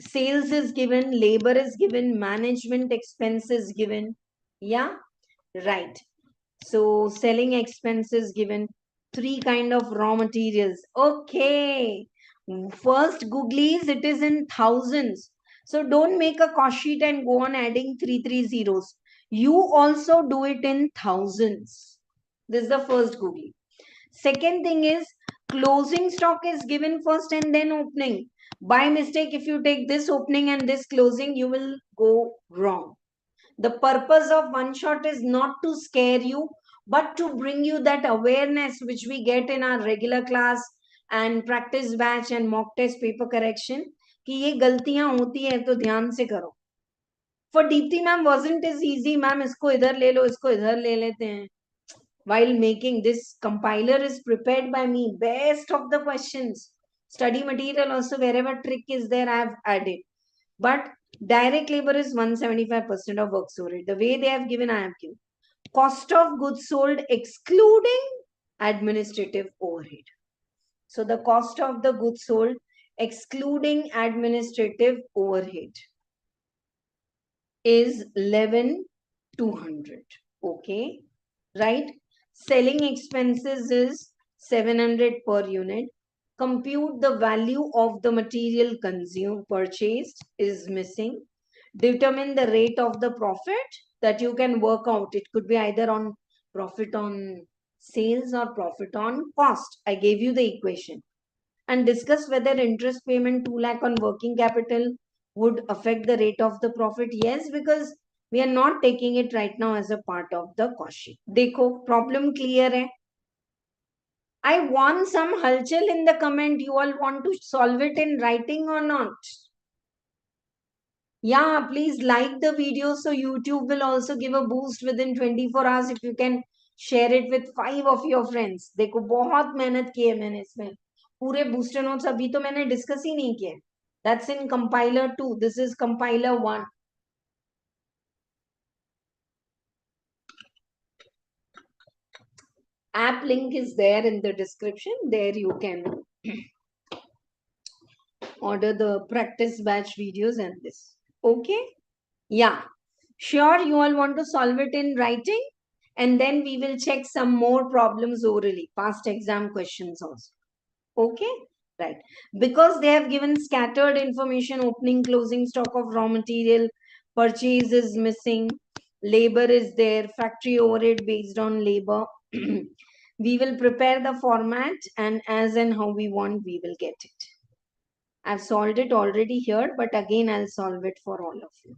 [SPEAKER 2] Sales is given, labor is given, management expense is given. Yeah, right. So selling expenses given, three kind of raw materials. Okay. First googlies, it is in thousands. So don't make a cost sheet and go on adding three zeros. You also do it in thousands. This is the first googly. Second thing is closing stock is given first and then opening. By mistake, if you take this opening and this closing, you will go wrong. The purpose of one shot is not to scare you, but to bring you that awareness which we get in our regular class and practice batch and mock test paper correction कि ये गलतियां होती हैं तो ध्यान से करो. For Deepti ma'am wasn't as easy. Ma'am इसको इधर ले लो, इसको इधर ले लेते हैं. While making this compiler is prepared by me, best of the questions. Study material also, wherever trick is there, I have added. But direct labor is 175% of work sold. The way they have given, I have given. Cost of goods sold excluding administrative overhead. So the cost of the goods sold excluding administrative overhead is 11,200. Okay, right? Selling expenses is 700 per unit. Compute the value of the material consumed, purchased is missing. Determine the rate of the profit that you can work out. It could be either on profit on sales or profit on cost. I gave you the equation. And discuss whether interest payment 2 lakh on working capital would affect the rate of the profit. Yes, because we are not taking it right now as a part of the cost sheet. Dekho, problem clear hai? I want some halchal in the comment. You all want to solve it in writing or not? Yeah, please like the video so YouTube will also give a boost within 24 hours if you can share it with 5 of your friends. देखो बहुत मेहनत की है मैंने इसमें. पूरे booster notes अभी तो मैंने discuss ही नहीं किए. That's in compiler 2. This is compiler 1. App link is there in the description. There you can order the practice batch videos and this. Okay? Yeah. Sure, you all want to solve it in writing, and then we will check some more problems orally, past exam questions also. Okay? Right. Because they have given scattered information, opening, closing stock of raw material, purchase is missing, labor is there, factory overhead based on labor. We will prepare the format, and as and how we want, we will get it. I've solved it already here, but again, I'll solve it for all of you.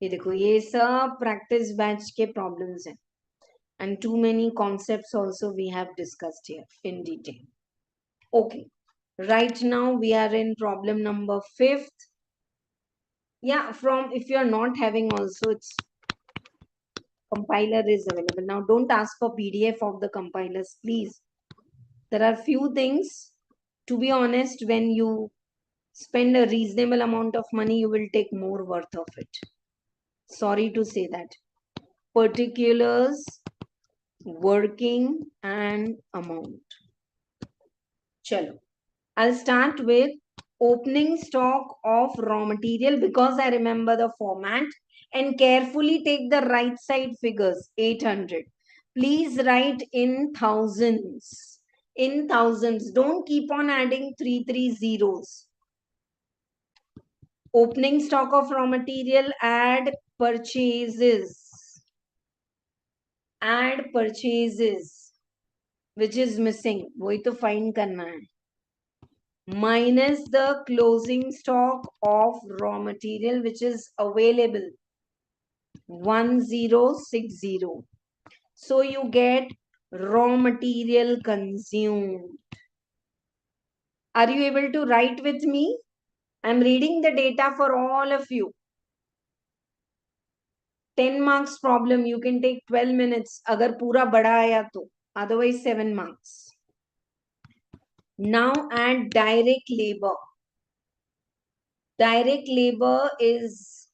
[SPEAKER 2] ये देखो ये सब practice batch के problems हैं, and too many concepts also we have discussed here in detail. Okay, right now we are in problem number 5th. Yeah, from if you are not having also, it's compiler is available. Now don't ask for PDF of the compilers, please. There are few things, to be honest, when you spend a reasonable amount of money, you will take more worth of it. Sorry to say that. Particulars, working and amount. Chalo. I'll start with opening stock of raw material because I remember the format, and carefully take the right side figures. 800. Please write in thousands. In thousands. Don't keep on adding three zeros. Opening stock of raw material, add purchases. Add purchases, which is missing. वही तो find करना है. Minus the closing stock of raw material which is available. 1060. So you get raw material consumed. Are you able to write with me? I'm reading the data for all of you. 10 marks problem, you can take 12 minutes अगर पूरा बड़ा आया तो. otherwise 7 marks. Now add direct labor. Direct labor is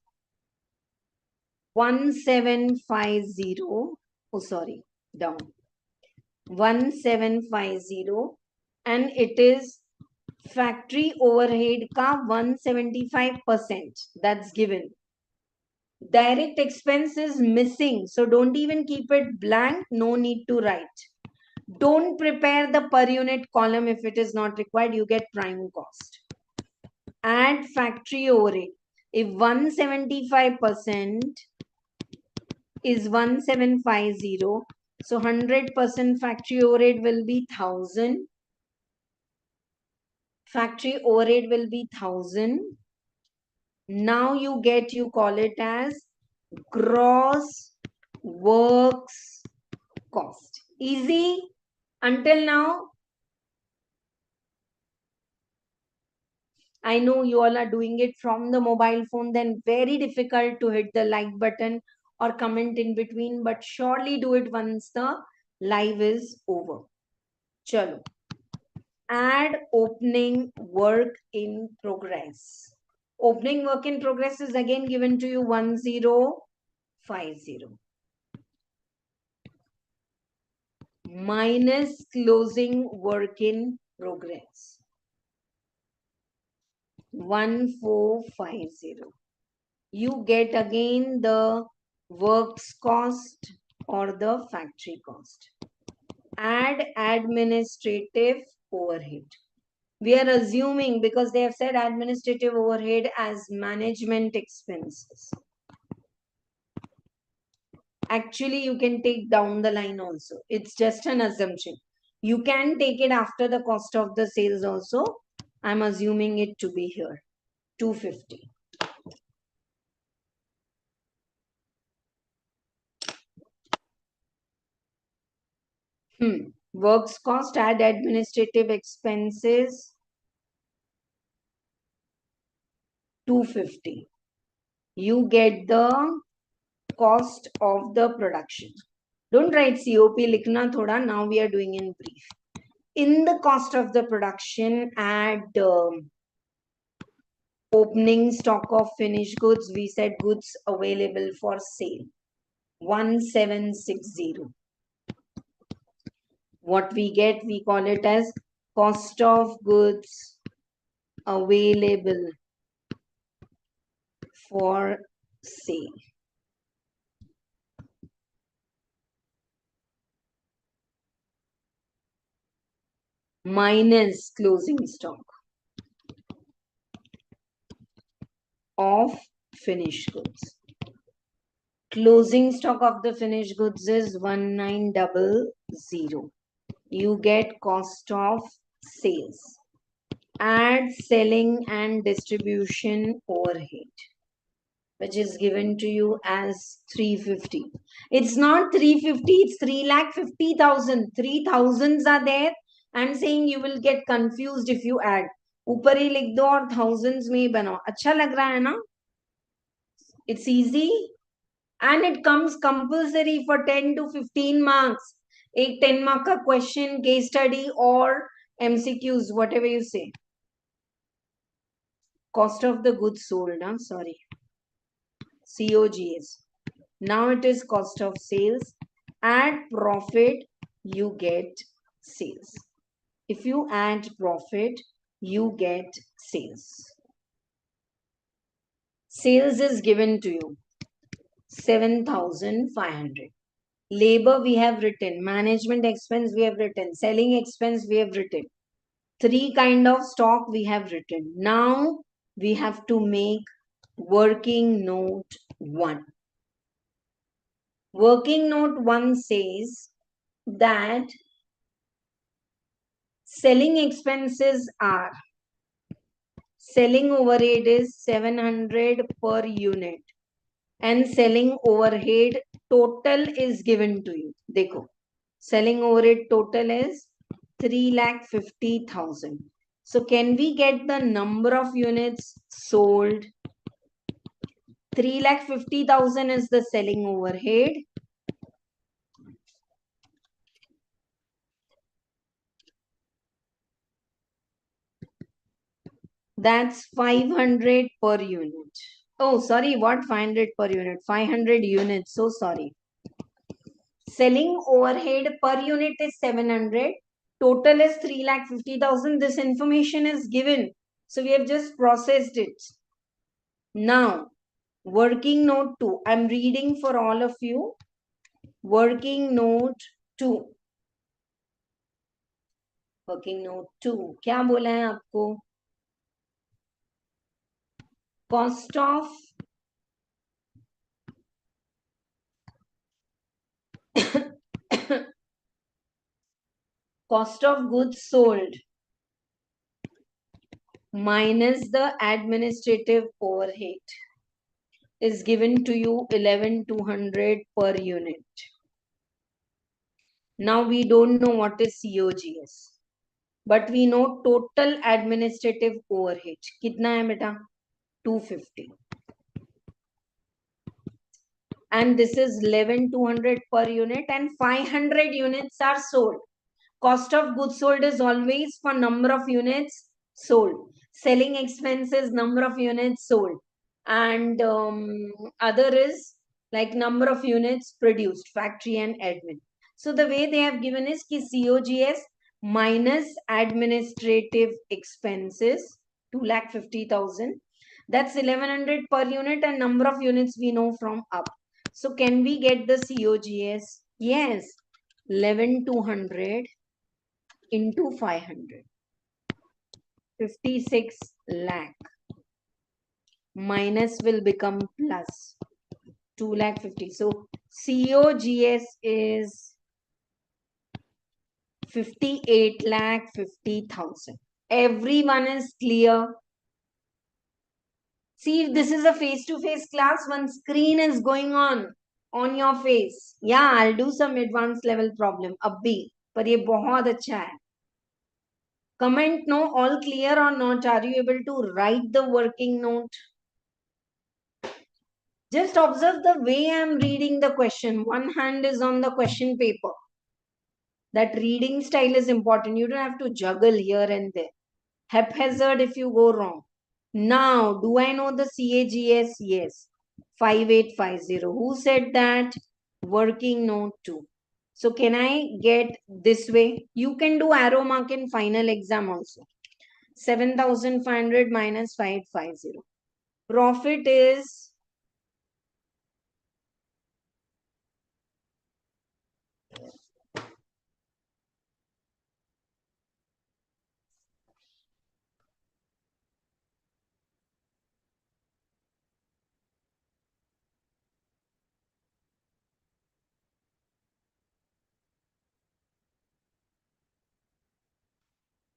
[SPEAKER 2] 1750. Oh, sorry, down. 1750, and it is factory overhead ka 175%. That's given. Direct expense is missing, so don't even keep it blank. No need to write. Don't prepare the per unit column if it is not required. You get prime cost. Add factory overhead. If 175% is 1750, so 100% factory overhead will be 1000. Factory overhead will be 1000. Now you call it as gross works cost. Easy until now. I know you all are doing it from the mobile phone, then very difficult to hit the like button or comment in between, but surely do it once the live is over. Chalo. Add opening work in progress. Opening work in progress is again given to you 1050 minus closing work in progress 1450. You get again the works cost or the factory cost. Add administrative overhead. We are assuming, because they have said administrative overhead as management expenses. Actually, you can take down the line also. It's just an assumption. You can take it after the cost of the sales also. I'm assuming it to be here. 250. Works cost, add administrative expenses, 250. You get the cost of the production. Don't write COP, likhna thoda. Now we are doing in brief. In the cost of the production, add opening stock of finished goods. We said goods available for sale. 1760. What we get, we call it as cost of goods available for sale. Minus closing stock of finished goods. Closing stock of the finished goods is 1900. You get cost of sales. Add selling and distribution overhead, which is given to you as 350. It's not 350, it's 3,50,000. 3,000s are there. I'm saying you will get confused if you add. ऊपर ही लिख दो और thousands में ही बनाओ. अच्छा लग रहा है ना? It's easy. And it comes compulsory for 10 to 15 marks. एक 10 mark का question, case study or MCQs, whatever you say. Cost of the goods sold, sorry. COGS. Now it is cost of sales. Add profit, you get sales. If you add profit, you get sales. Sales is given to you 7,500. Labor we have written. Management expense we have written. Selling expense we have written. 3 kind of stock we have written. Now we have to make working note 1. Working note 1 says that selling expenses are, selling overhead is 700 per unit and selling overhead total is given to you. Dekho, selling overhead total is 3,50,000. So can we get the number of units sold? 3,50,000 is the selling overhead. That's 500 per unit. Oh, sorry, what 500 per unit? 500 units. So sorry. Selling overhead per unit is 700. Total is 3,50,000. This information is given. So we have just processed it. Now, working note 2. I'm reading for all of you. Working note 2. Working note 2. क्या बोला है आपको? Cost of cost of goods sold minus the administrative overhead is given to you 11,200 per unit. Now we don't know what is COGS, but we know total administrative overhead. कितना है बेटा? 250. And this is 11,200 per unit and 500 units are sold. Cost of goods sold is always for number of units sold. Selling expenses, number of units sold. And other is like number of units produced, factory and admin. So the way they have given is ki COGS minus administrative expenses, 2,50,000. That's 1,100 per unit and number of units we know from up. So can we get the COGS? Yes, 11,200 into 500. 56 lakh. Minus will become plus 2,50,000. So COGS is 58,50,000. Everyone is clear. See, if this is a face-to-face class, one screen is going on your face. Yeah, I'll do some advanced level problem. Abhi, पर ये बहुत अच्छा है. Comment no, all clear or not? Are you able to write the working note? Just observe the way I'm reading the question. One hand is on the question paper. That reading style is important. You don't have to juggle here and there. Haphazard if you go wrong. Now, do I know the CAGS? Yes. 5850. Who said that? Working note 2. So can I get this way? You can do arrow mark in final exam also. 7,500 minus 550. Profit is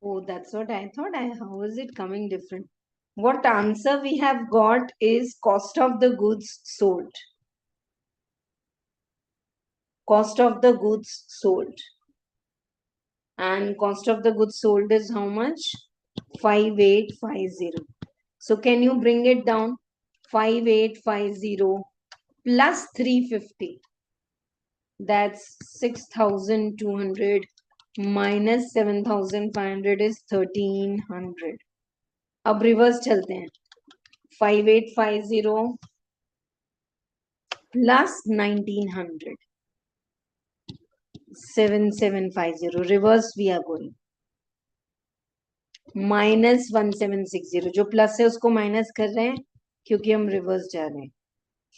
[SPEAKER 2] oh, that's what I thought. How is it coming different? What answer we have got is cost of the goods sold. Cost of the goods sold. And cost of the goods sold is how much? 5850. So can you bring it down? 5850 plus 350. That's 6,200 minus 7,500 is 1,300. अब reverse चलते हैं. 5850 plus 1,900. 7,750. Reverse we are going. minus 1,760. जो plus है उसको minus कर रहे हैं क्योंकि हम रिवर्स जा रहे हैं.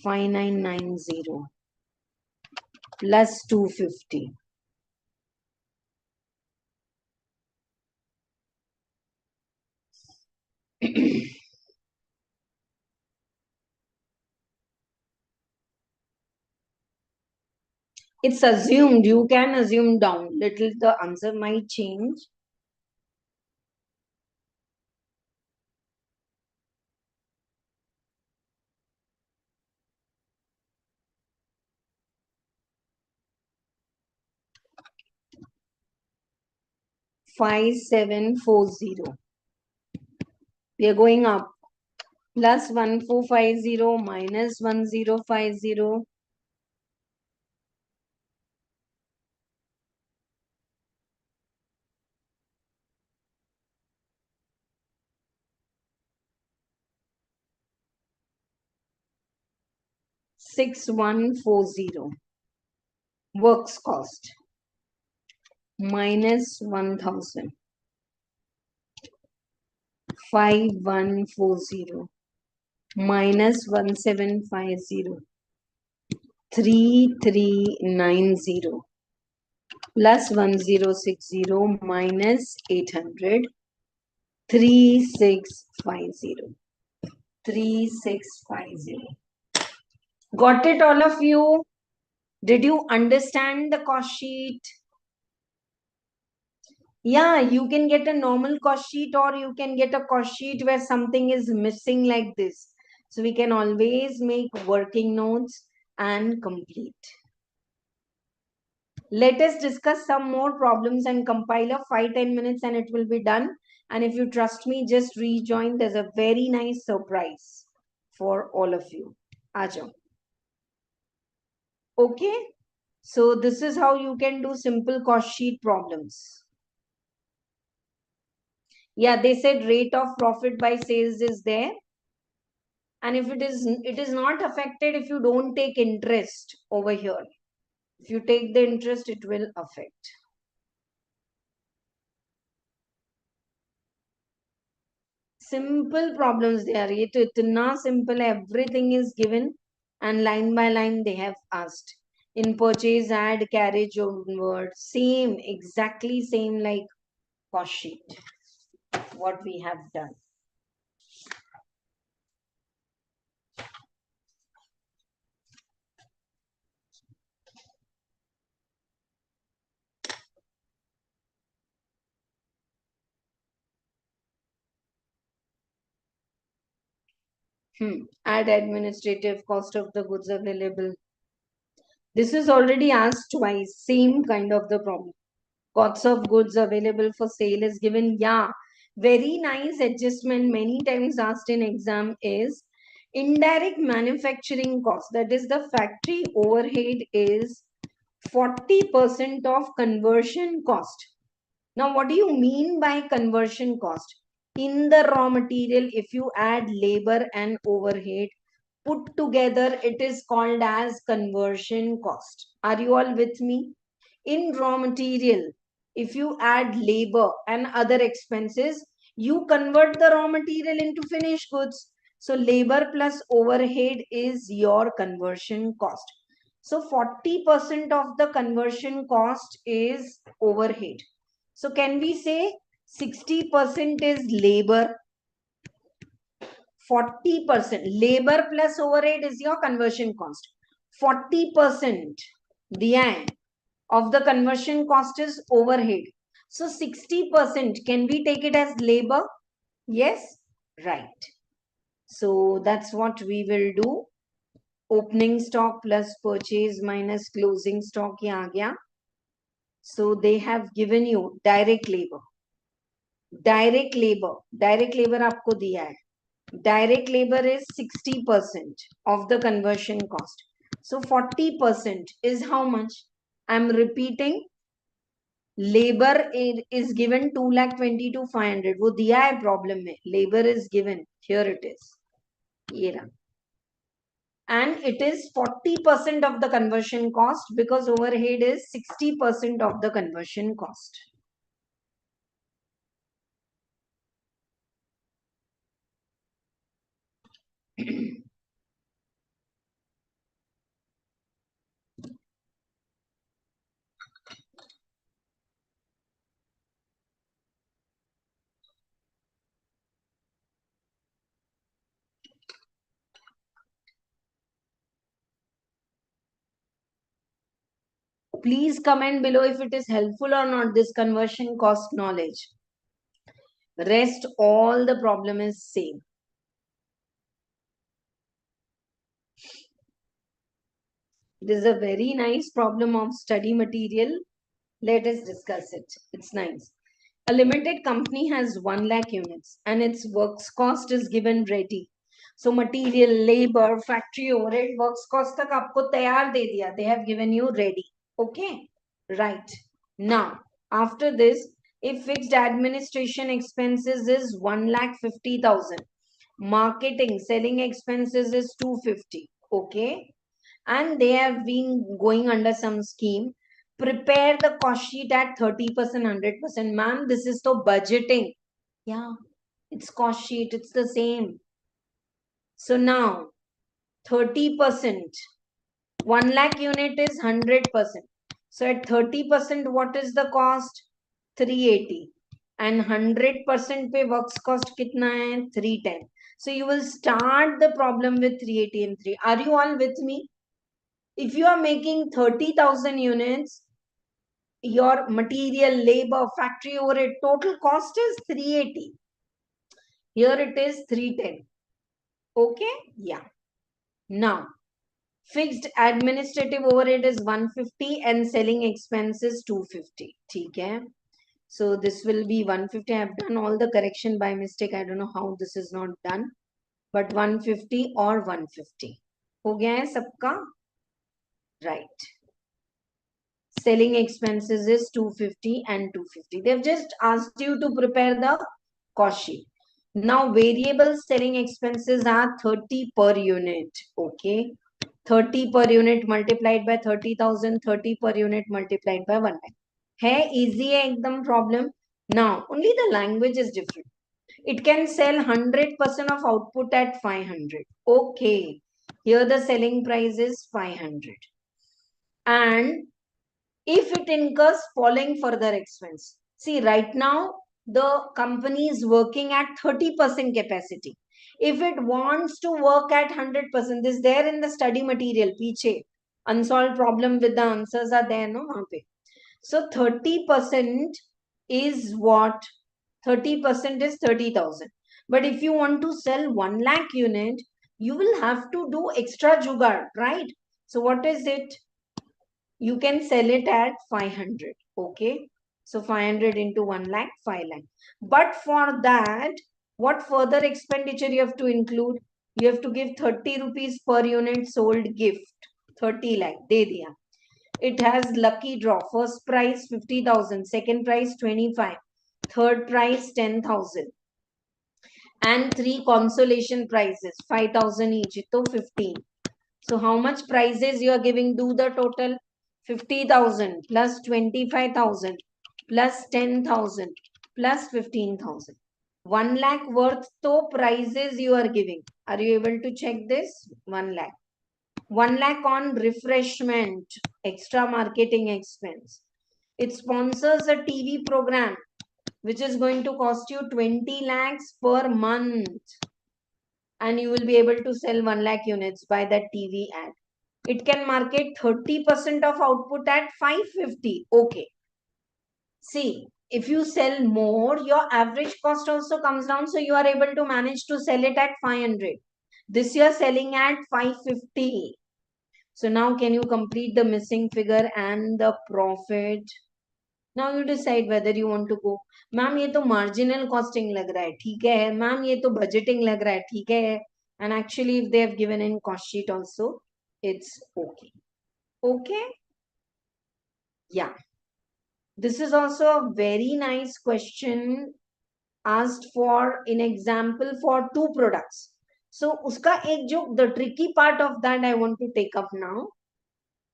[SPEAKER 2] 5,990 plus 250. It's assumed. You can assume down. Little the answer might change. Five, 740. We are going up. Plus 1,450 minus 1,050. 6140. Works cost minus 1000. 5140 minus 1750. 3390 plus 1060 minus 800. 3650. 3650. Got it, all of you? Did you understand the cost sheet? Yeah, you can get a normal cost sheet, or you can get a cost sheet where something is missing like this. So we can always make working notes and complete. Let us discuss some more problems and compile a 5-10 minutes and it will be done. And if you trust me, just rejoin. There's a very nice surprise for all of you. Aajo. Okay. So this is how you can do simple cost sheet problems. Yeah, they said rate of profit by sales is there. And if it is not affected if you don't take interest over here. If you take the interest, it will affect. Simple problems they are. ये तो इतना simple है. Everything is given and line by line they have asked. In purchase, add carriage onward. Same, exactly same like cost sheet. What we have done. Add administrative cost of the goods available. This is already asked twice. Same kind of the problem. Costs of goods available for sale is given. Yeah, very nice adjustment. Many times asked in exam is indirect manufacturing cost. That is the factory overhead is 40% of conversion cost. Now, what do you mean by conversion cost? In the raw material, if you add labor and overhead, put together, it is called as conversion cost. Are you all with me? In raw material, if you add labor and other expenses, you convert the raw material into finished goods. So labor plus overhead is your conversion cost. So 40% of the conversion cost is overhead. So can we say 60% is labor? 40% labor plus overhead is your conversion cost. 40% दिया है of the conversion cost is overhead. So 60%, can we take it as labor? Yes, right. So that's what we will do. Opening stock plus purchase minus closing stock ये आ गया. So they have given you direct labor. Direct labor आपको दिया है. Direct labor is 60% of the conversion cost. So 40% is how much? I'm repeating. Labor is given 2,22,500. वो दिया है problem में. Labor is given. Here it is. ये रहा. And it is 40% of the conversion cost because overhead is 60% of the conversion cost. Please comment below if it is helpful or not, this conversion cost knowledge. Rest all the problem is same. This is a very nice problem of study material. Let us discuss it. It's nice. A limited company has 1 lakh units and its works cost is given ready. So material, labor, factory overhead, works cost tak aapko tayar de diya. They have given you ready. Okay. Right. Now, after this, if fixed administration expenses is 1,50,000, marketing, selling expenses is 250. Okay. and they have been going under some scheme. Prepare the cost sheet at 30%, 100%. Ma'am, this is the budgeting. Yeah, it's cost sheet, it's the same. So now 30%, 1 lakh unit is 100%. So at 30%, what is the cost? 380. And 100% पे works cost कितना है? 310. So you will start the problem with 380 and 3. Are you all with me? If you are making 30,000 units, your material, labor, factory overhead, total cost is 380. Here it is 310. Okay? Yeah. Now, fixed administrative overhead is 150 and selling expenses 250. Okay? So this will be 150. I have done all the correction by mistake. I don't know how this is not done. But 150 or 150. हो गया है सबका? Right. Selling expenses is 250 and 250. They've just asked you to prepare the cost sheet. Now variable selling expenses are 30 per unit. Okay. 30 per unit multiplied by 30,000, 30 per unit multiplied by 1 lakh. Hai easy hai ekdam problem. Now only the language is different. It can sell 100% of output at 500. Okay. Here the selling price is 500. And if it incurs following further expense. See, right now, the company is working at 30% capacity. If it wants to work at 100%, this is there in the study material, piche. Unsolved problem with the answers are there, no? So 30% is what? 30% is 30,000. But if you want to sell 1 lakh unit, you will have to do extra jugaad, right? So what is it? You can sell it at 500. Okay. So 500 into 1 lakh, 5 lakh. But for that, what further expenditure you have to include? You have to give 30 rupees per unit sold gift. 30 lakh. De diya. It has lucky draw. First prize 50,000. Second prize 25. Third prize 10,000. And 3 consolation prizes. 5,000 each. So 15. So how much prizes you are giving? Do the total. 50,000 plus 25,000 plus 10,000 plus 15,000. 1 lakh worth to prizes you are giving. Are you able to check this? 1 lakh. 1 lakh on refreshment, extra marketing expense. It sponsors a TV program which is going to cost you 20 lakhs per month. And you will be able to sell 1 lakh units by that TV ad. It can market 30% of output at 550. Okay. See, if you sell more, your average cost also comes down. So you are able to manage to sell it at 500. This you are selling at 550. So now can you complete the missing figure and the profit? Now you decide whether you want to go. Ma'am, ये तो marginal costing लग रहा है, ठीक है. Ma'am, ये तो budgeting लग रहा है, ठीक है. And actually, if they have given in cost sheet also, it's okay. Okay. Yeah. This is also a very nice question asked for in example for 2 products. So, uska ek jo, the tricky part of that I want to take up now.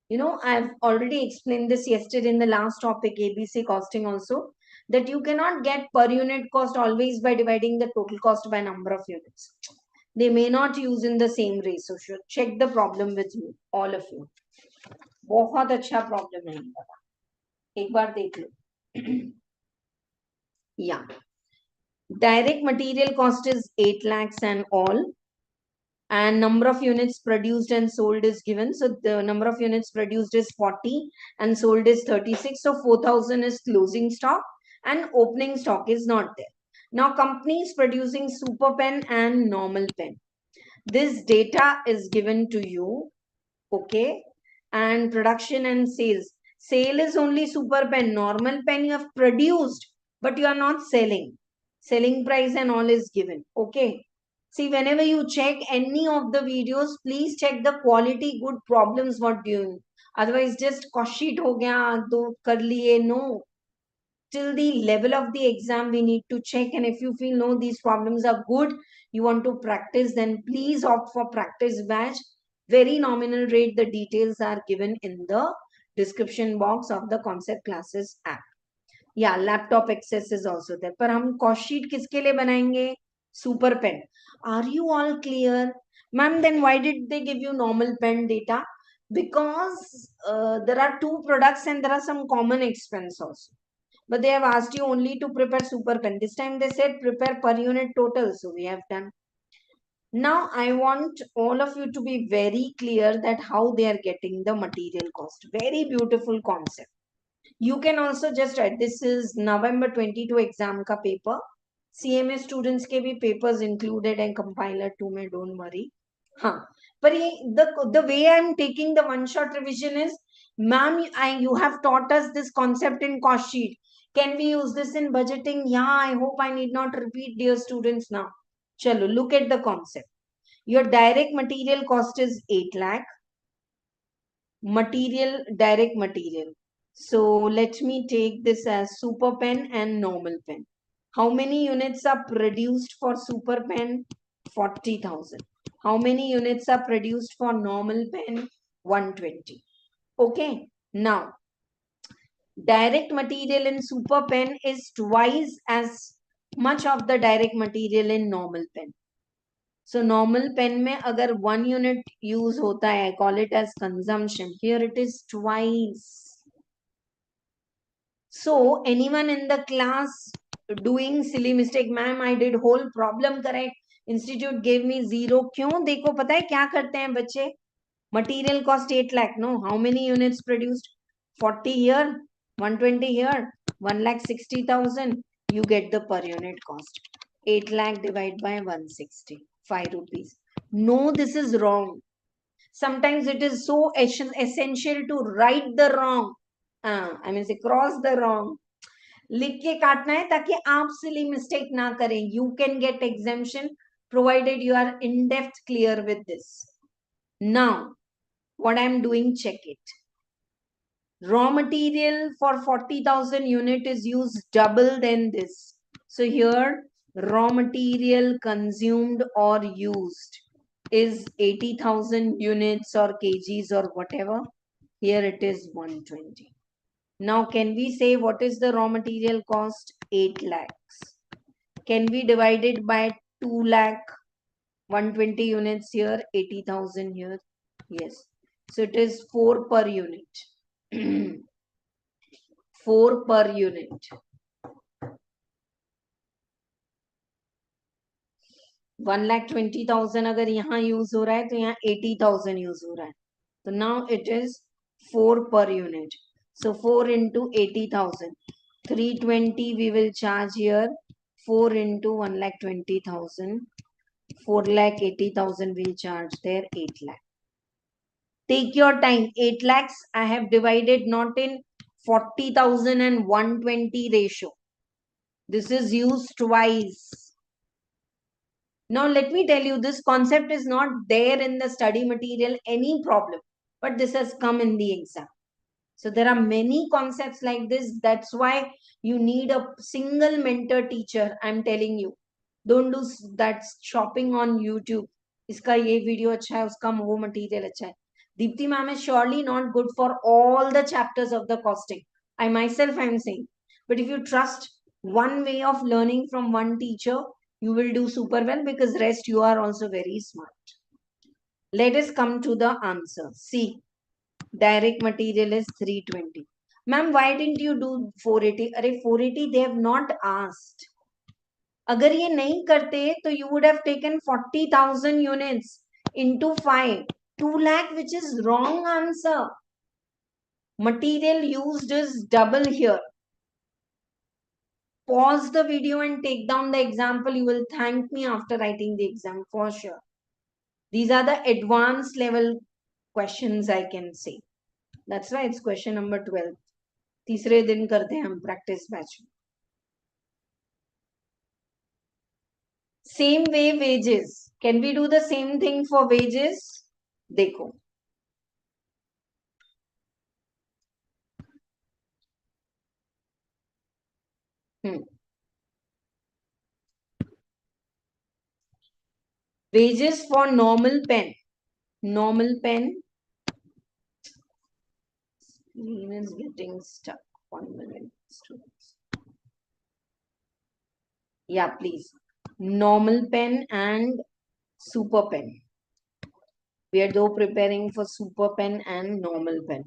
[SPEAKER 2] You know, I've already explained this yesterday in the last topic, ABC costing also, that you cannot get per unit cost always by dividing the total cost by number of units. They may not use in the same ratio. So check the problem with me, all of you. बहुत अच्छा problem है इनका. एक बार देख लो. Yeah. Direct material cost is 8 lakhs and all. And number of units produced and sold is given. So the number of units produced is 40 and sold is 36. So 4,000 is closing stock and opening stock is not there. Now company is producing super pen and normal pen. This data is given to you. Okay. And production and sales. Sale is only super pen. Normal pen you have produced, but you are not selling. Selling price and all is given. Okay. See, whenever you check any of the videos, please check the quality, good problems what doing. Otherwise, just cost sheet ho gaya, do kar liye. No. Till the level of the exam, we need to check. And if you feel no, these problems are good, you want to practice, then please opt for practice batch. Very nominal rate. The details are given in the description box of the concept classes app. Yeah, laptop access is also there. पर हम cost sheet किसके लिए बनाएंगे? Super pen. Are you all clear? Ma'am, then why did they give you normal pen data? Because there are two products and there are some common expense also. But they have asked you only to prepare super pen. This time they said prepare per unit total. So we have done. Now I want all of you to be very clear that how they are getting the material cost. Very beautiful concept. You can also just write, this is November 22 exam ka paper. CMA students के भी papers included and compiler too में, don't worry. हाँ, पर ये the way I'm taking the one shot revision is, ma'am, you have taught us this concept in cost sheet. Can we use this in budgeting? Yeah, I hope I need not repeat, dear students. Now, chalo, look at the concept. Your direct material cost is 8 lakh. Direct material. So let me take this as super pen and normal pen. How many units are produced for super pen? 40,000. How many units are produced for normal pen? 120. Okay. Now, direct material in super pen is twice as much of the direct material in normal pen. So normal pen में अगर 1 unit use होता है, I call it as consumption. Here it is twice. So anyone in the class doing silly mistake, ma'am, I did whole problem correct. Institute gave me 0. क्यों? देखो पता है क्या करते हैं बच्चे? Material cost 8 lakh. No, how many units produced? 40 here, 120 here, 1,60,000. You get the per unit cost. 8 lakh divided by 160. 5 rupees. No, this is wrong. Sometimes it is so essential to right the wrong. I mean, say cross the wrong. लिख के काटना है ताकि आप silly mistake ना करें. You can get exemption provided you are in depth clear with this. Now, what I'm doing, check it. Raw material for 40,000 unit is used double than this. So here, raw material consumed or used is 80,000 units or kgs or whatever. Here it is 120. Now, can we say what is the raw material cost? 8 lakhs. Can we divide it by 2 lakh? 120 units here, 80,000 here. Yes. So it is 4 per unit. 4 per unit. 1,20,000 अगर यहाँ use हो रहा है तो यहाँ 80,000 use हो रहा है. So now it is 4 per unit. So 4 into 80,000. 320 we will charge here. 4 into 1,20,000. 4,80,000 we'll charge there. 8 lakh. Take your time. 8 lakhs I have divided not in 40,000 and 120 ratio. This is used twice. Now let me tell you, this concept is not there in the study material, any problem, but this has come in the exam. So there are many concepts like this. That's why you need a single mentor teacher. I'm telling you, don't do that shopping on YouTube. Iska ye video acha hai, uska wo material acha hai. Dipti ma'am is surely not good for all the chapters of the costing. I myself am saying, but if you trust one way of learning from one teacher, you will do super well, because rest you are also very smart. Let us come to the answer. See, direct material is 320. Ma'am, why didn't you do 480? Arey 480 they have not asked. अगर ये नहीं करते तो you would have taken 40,000 units into 5. 2 lakh, which is wrong answer. Material used is double here. Pause the video and take down the example. You will thank me after writing the exam for sure. These are the advanced level questions, I can say. That's why it's question number 12. तीसरे दिन करते हैं हम practice batch. Same way wages. Can we do the same thing for wages? देखो. Wages for normal pen. Normal pen. Screen is getting stuck. 1 minute, students. Yeah, please. Normal pen and super pen. We are though preparing for super pen and normal pen.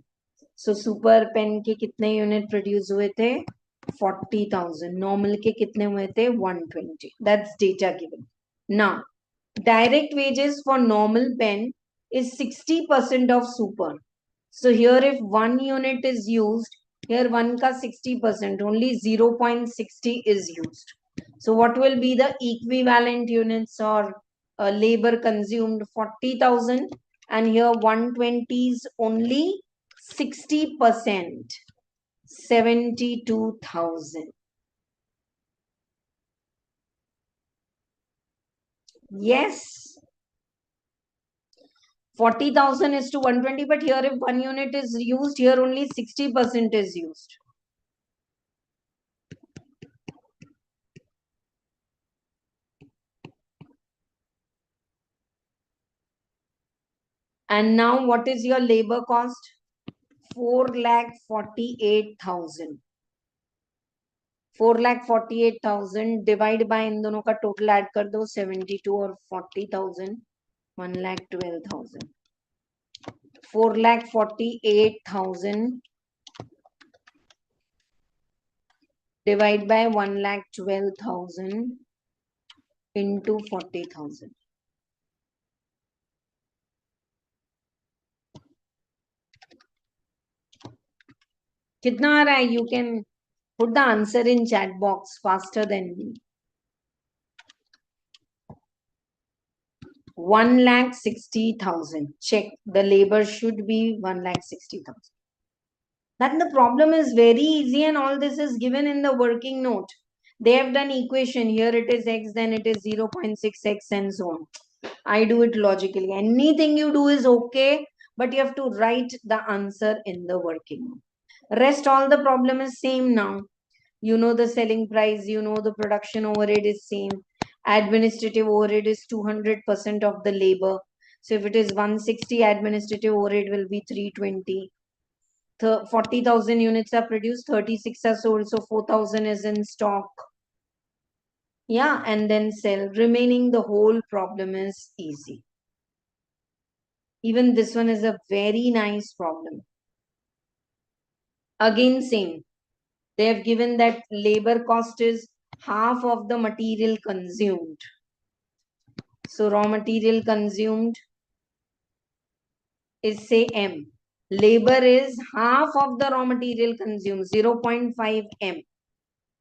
[SPEAKER 2] So super pen के कितने unit produce हुए थे 40,000. Normal के कितने हुए थे 120. That's data given. Now, direct wages for normal pen is 60% of super. So here if 1 unit is used, here 1 ka 60%, only 0.60 is used. So what will be the equivalent units or labor consumed? 40,000, and here 120 is only 60%, 72,000. Yes, 40,000 is to 120, but here if 1 unit is used, here only 60% is used. And now what is your labor cost? 4,48,000. 4,48,000 divide by इन दोनों का total add कर दो 72 और 40,000 1,12,000. 4,48,000 divide by 1,12,000 into 40,000. कितना आ रहा है? You can put the answer in chat box faster than me. 1,60,000. Check. The labor should be 1,60,000. Then the problem is very easy, and all this is given in the working note. They have done equation. Here it is x, then it is 0.6x and so on. I do it logically. Anything you do is okay, but you have to write the answer in the working note. Rest all the problem is same now. You know the selling price, you know the production overhead is same. Administrative overhead is 200% of the labor. So if it is 160, administrative overhead will be 320. 40,000 units are produced, 36 are sold, so 4,000 is in stock. Yeah, and then sell. Remaining, the whole problem is easy. Even this one is a very nice problem. Again, same. They have given that labor cost is half of the material consumed. So raw material consumed is say M. Labor is half of the raw material consumed, 0.5 M.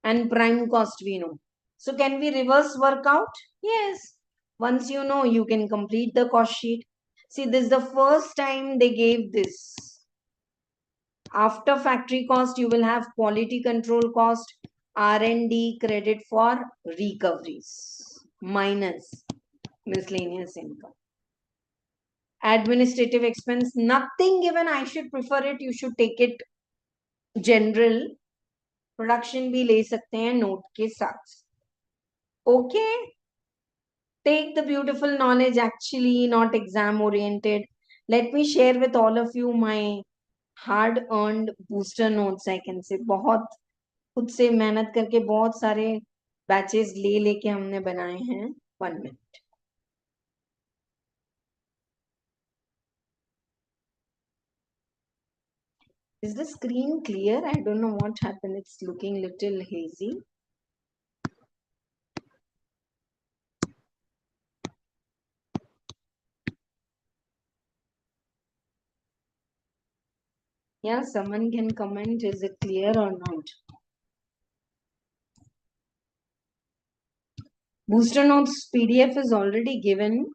[SPEAKER 2] And prime cost we know. So can we reverse work out? Yes. Once you know, you can complete the cost sheet. See, this is the first time they gave this. After factory cost, you will have quality control cost, R&D credit for recoveries, minus miscellaneous income. Administrative expense, nothing given. I should prefer it. You should take it general. Production भी ले सकते हैं note के साथ. Okay. Take the beautiful knowledge, actually not exam oriented. Let me share with all of you my hard earned booster notes. I can say बहुत खुद से मेहनत करके बहुत सारे बैचेस ले लेके हमने बनाए हैं. 1 minute. Is the screen clear? I don't know what happened. It's looking little hazy. Yeah, someone can comment. Is it clear or not? Booster notes PDF is already given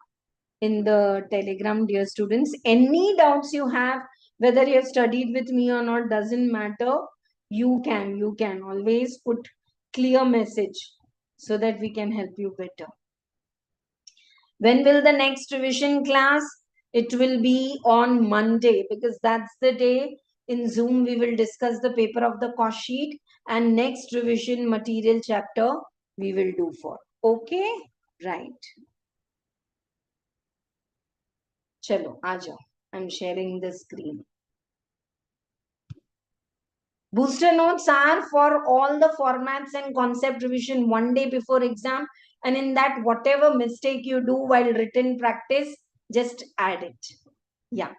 [SPEAKER 2] in the Telegram, dear students. Any doubts you have, whether you have studied with me or not, doesn't matter. You can always put clear message so that we can help you better. When will the next revision class? It will be on Monday, because that's the day in Zoom we will discuss the paper of the cost sheet, and next revision material chapter we will do for. Okay, right. चलो आ जाओ. I'm sharing the screen. Booster notes are for all the formats and concept revision one day before exam. And in that, whatever mistake you do while written practice, just add it. Yeah.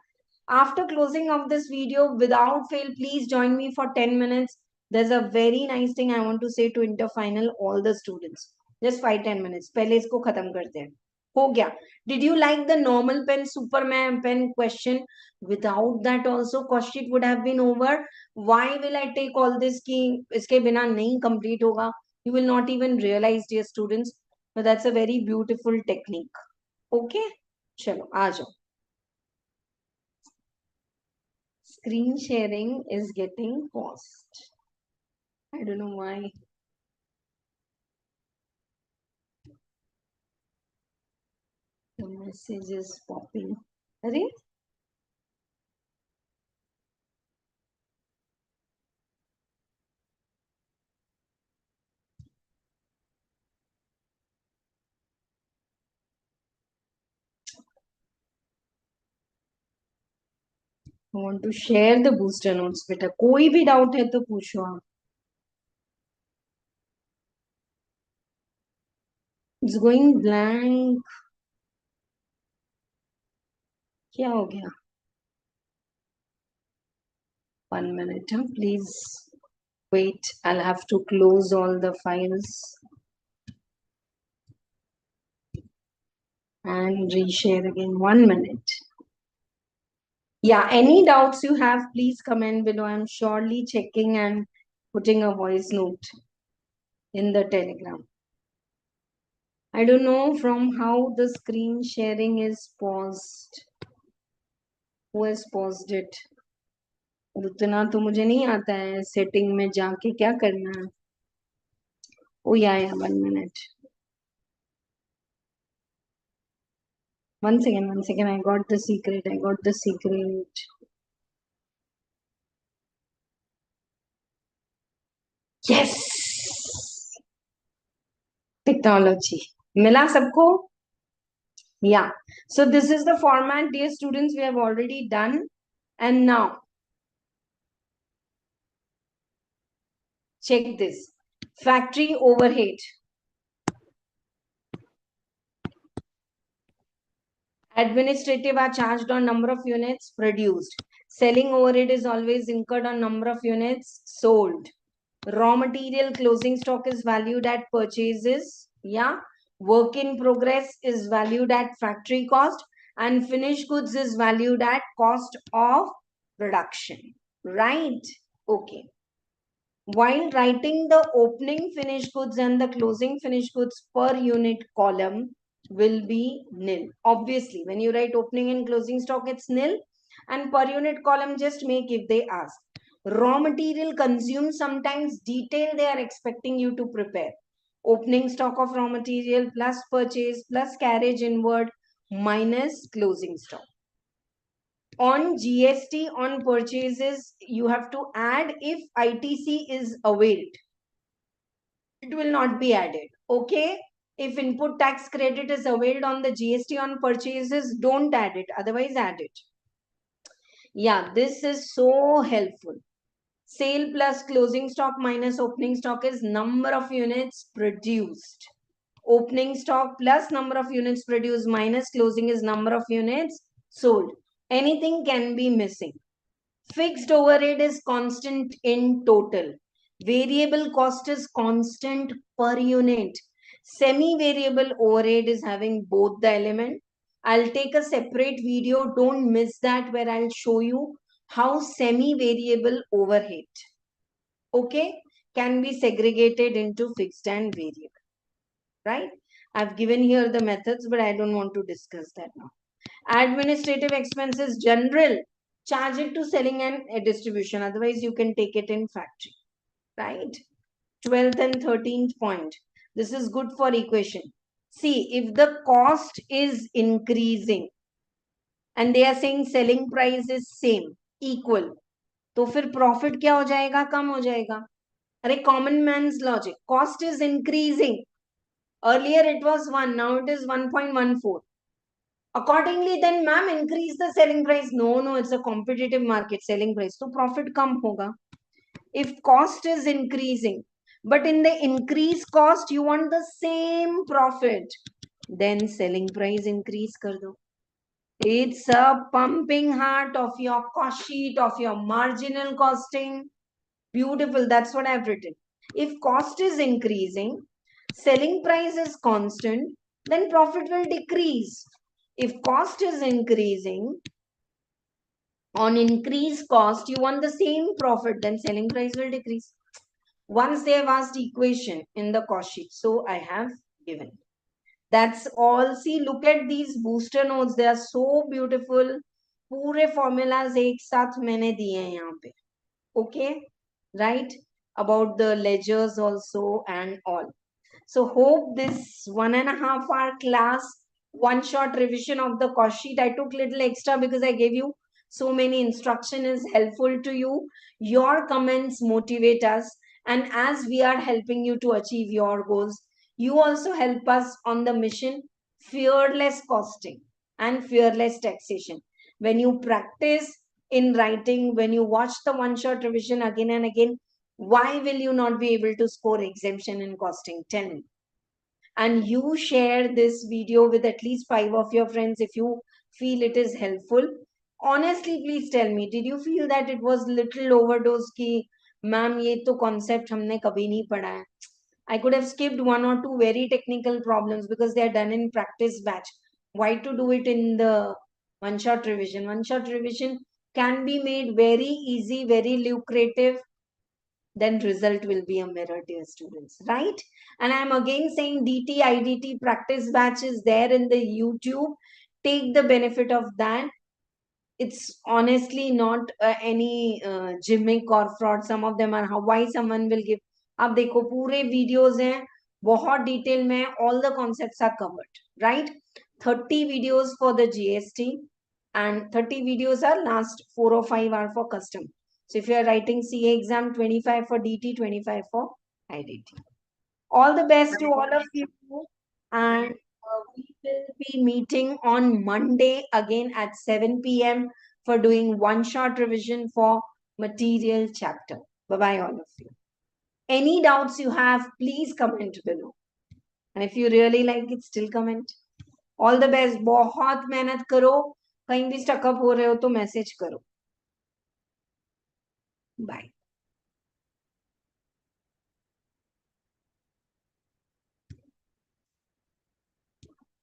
[SPEAKER 2] After closing of this video, without fail, please join me for 10 minutes. There's a very nice thing I want to say to interfinal all the students. Just 5-10 minutes. पहले इसको खत्म करते हैं. हो गया. Did you like the normal pen, Superman pen question? Without that also, cost sheet would have been over. Why will I take all this कि इसके बिना नहीं complete होगा? You will not even realize, dear students. But that's a very beautiful technique. Okay? चलो आ जाओ. Screen sharing is getting paused. I don't know why. The message is popping. Arey? I want to share the booster notes बेटा. कोई भी doubt है तो पूछो आप. It's going blank. क्या हो गया? 1 minute, huh? Please wait. I'll have to close all the files and reshare again. 1 minute. Yeah, any doubts you have, please comment below. I'm surely checking and putting a voice note in the Telegram. I don't know from how the screen sharing is paused. Who has paused it? उतना तो मुझे नहीं आता है setting में जाके क्या करना है. Oh yeah, 1 minute. One second. I got the secret. Yes! Technology. मिला सबको? Yeah. So this is the format, dear students, we have already done. And now, check this. Factory overhead. Administrative are charged on number of units produced. Selling overhead is always incurred on number of units sold. Raw material closing stock is valued at purchases. Yeah. Work in progress is valued at factory cost. And finished goods is valued at cost of production. Right? Okay. While writing the opening finished goods and the closing finished goods per unit column will be nil. Obviously, when you write opening and closing stock, it's nil. And per unit column, just make if they ask. Raw material consumed, sometimes detail they are expecting you to prepare. Opening stock of raw material plus purchase plus carriage inward minus closing stock. On GST on purchases, you have to add if ITC is availed. It will not be added. Okay. If input tax credit is availed on the GST on purchases, don't add it. Otherwise, add it. Yeah, this is so helpful. Sale plus closing stock minus opening stock is number of units produced. Opening stock plus number of units produced minus closing is number of units sold. Anything can be missing. Fixed overhead is constant in total. Variable cost is constant per unit. Semi-variable overhead is having both the element. I'll take a separate video. Don't miss that where I'll show you how semi-variable overhead, okay, can be segregated into fixed and variable. Right? I've given here the methods, but I don't want to discuss that now. Administrative expenses general, charge it to selling and distribution. Otherwise, you can take it in factory. Right? 12th and 13th point. This is good for equation. See, if the cost is increasing and they are saying selling price is same, equal, तो फिर profit क्या हो जाएगा? कम हो जाएगा. अरे common man's logic. Cost is increasing. Earlier it was 1, now it is 1.14. Accordingly, then ma'am, increase the selling price. No, it's a competitive market. Selling price, so profit कम होगा. If cost is increasing, but in the increased cost you want the same profit, then selling price increase कर दो. It's a pumping heart of your cost sheet, of your marginal costing. Beautiful, that's what I've written. If cost is increasing, selling price is constant, then profit will decrease. If cost is increasing, on increased cost, you want the same profit, then selling price will decrease. Once they have asked equation in the cost sheet, so I have given. That's all. See, look at these booster notes. They are so beautiful. पूरे formulas एक साथ मैंने दिए हैं यहाँ पे. Okay, right? About the ledgers also and all. So hope this 1.5 hour class, one short revision of the cost sheet. I took little extra because I gave you so many instruction is helpful to you. Your comments motivate us. And as we are helping you to achieve your goals, you also help us on the mission, fearless costing and fearless taxation. When you practice in writing, when you watch the one shot revision again and again, why will you not be able to score exemption in costing? Tell me. And you share this video with at least 5 of your friends if you feel it is helpful. Honestly, please tell me, did you feel that it was little overdose ki ma'am ye to concept humne kabhi nahi padha hai? I could have skipped one or two very technical problems because they are done in practice batch. Why to do it in the one shot revision? One shot revision can be made very easy, very lucrative, then result will be a mirror, dear students, right? And I'm again saying DT IDT practice batch is there in the YouTube. Take the benefit of that. It's honestly not any gimmick or fraud. Some of them are how why someone will give. अब देखो पूरे videos हैं, बहुत detail में, all the concepts are covered, right? 30 videos for the GST and 30 videos are last 4 or 5 are for custom. So if you are writing CA exam, 25 for DT, 25 for IDT. All the best to all of you. And we will be meeting on Monday again at 7 p.m. for doing one shot revision for material chapter. Bye-bye all of you. Any doubts you have, please comment below. And if you really like it, still comment. All the best. बहुत मेहनत करो. कहीं भी stuck up हो रहे हो तो message करो. Bye.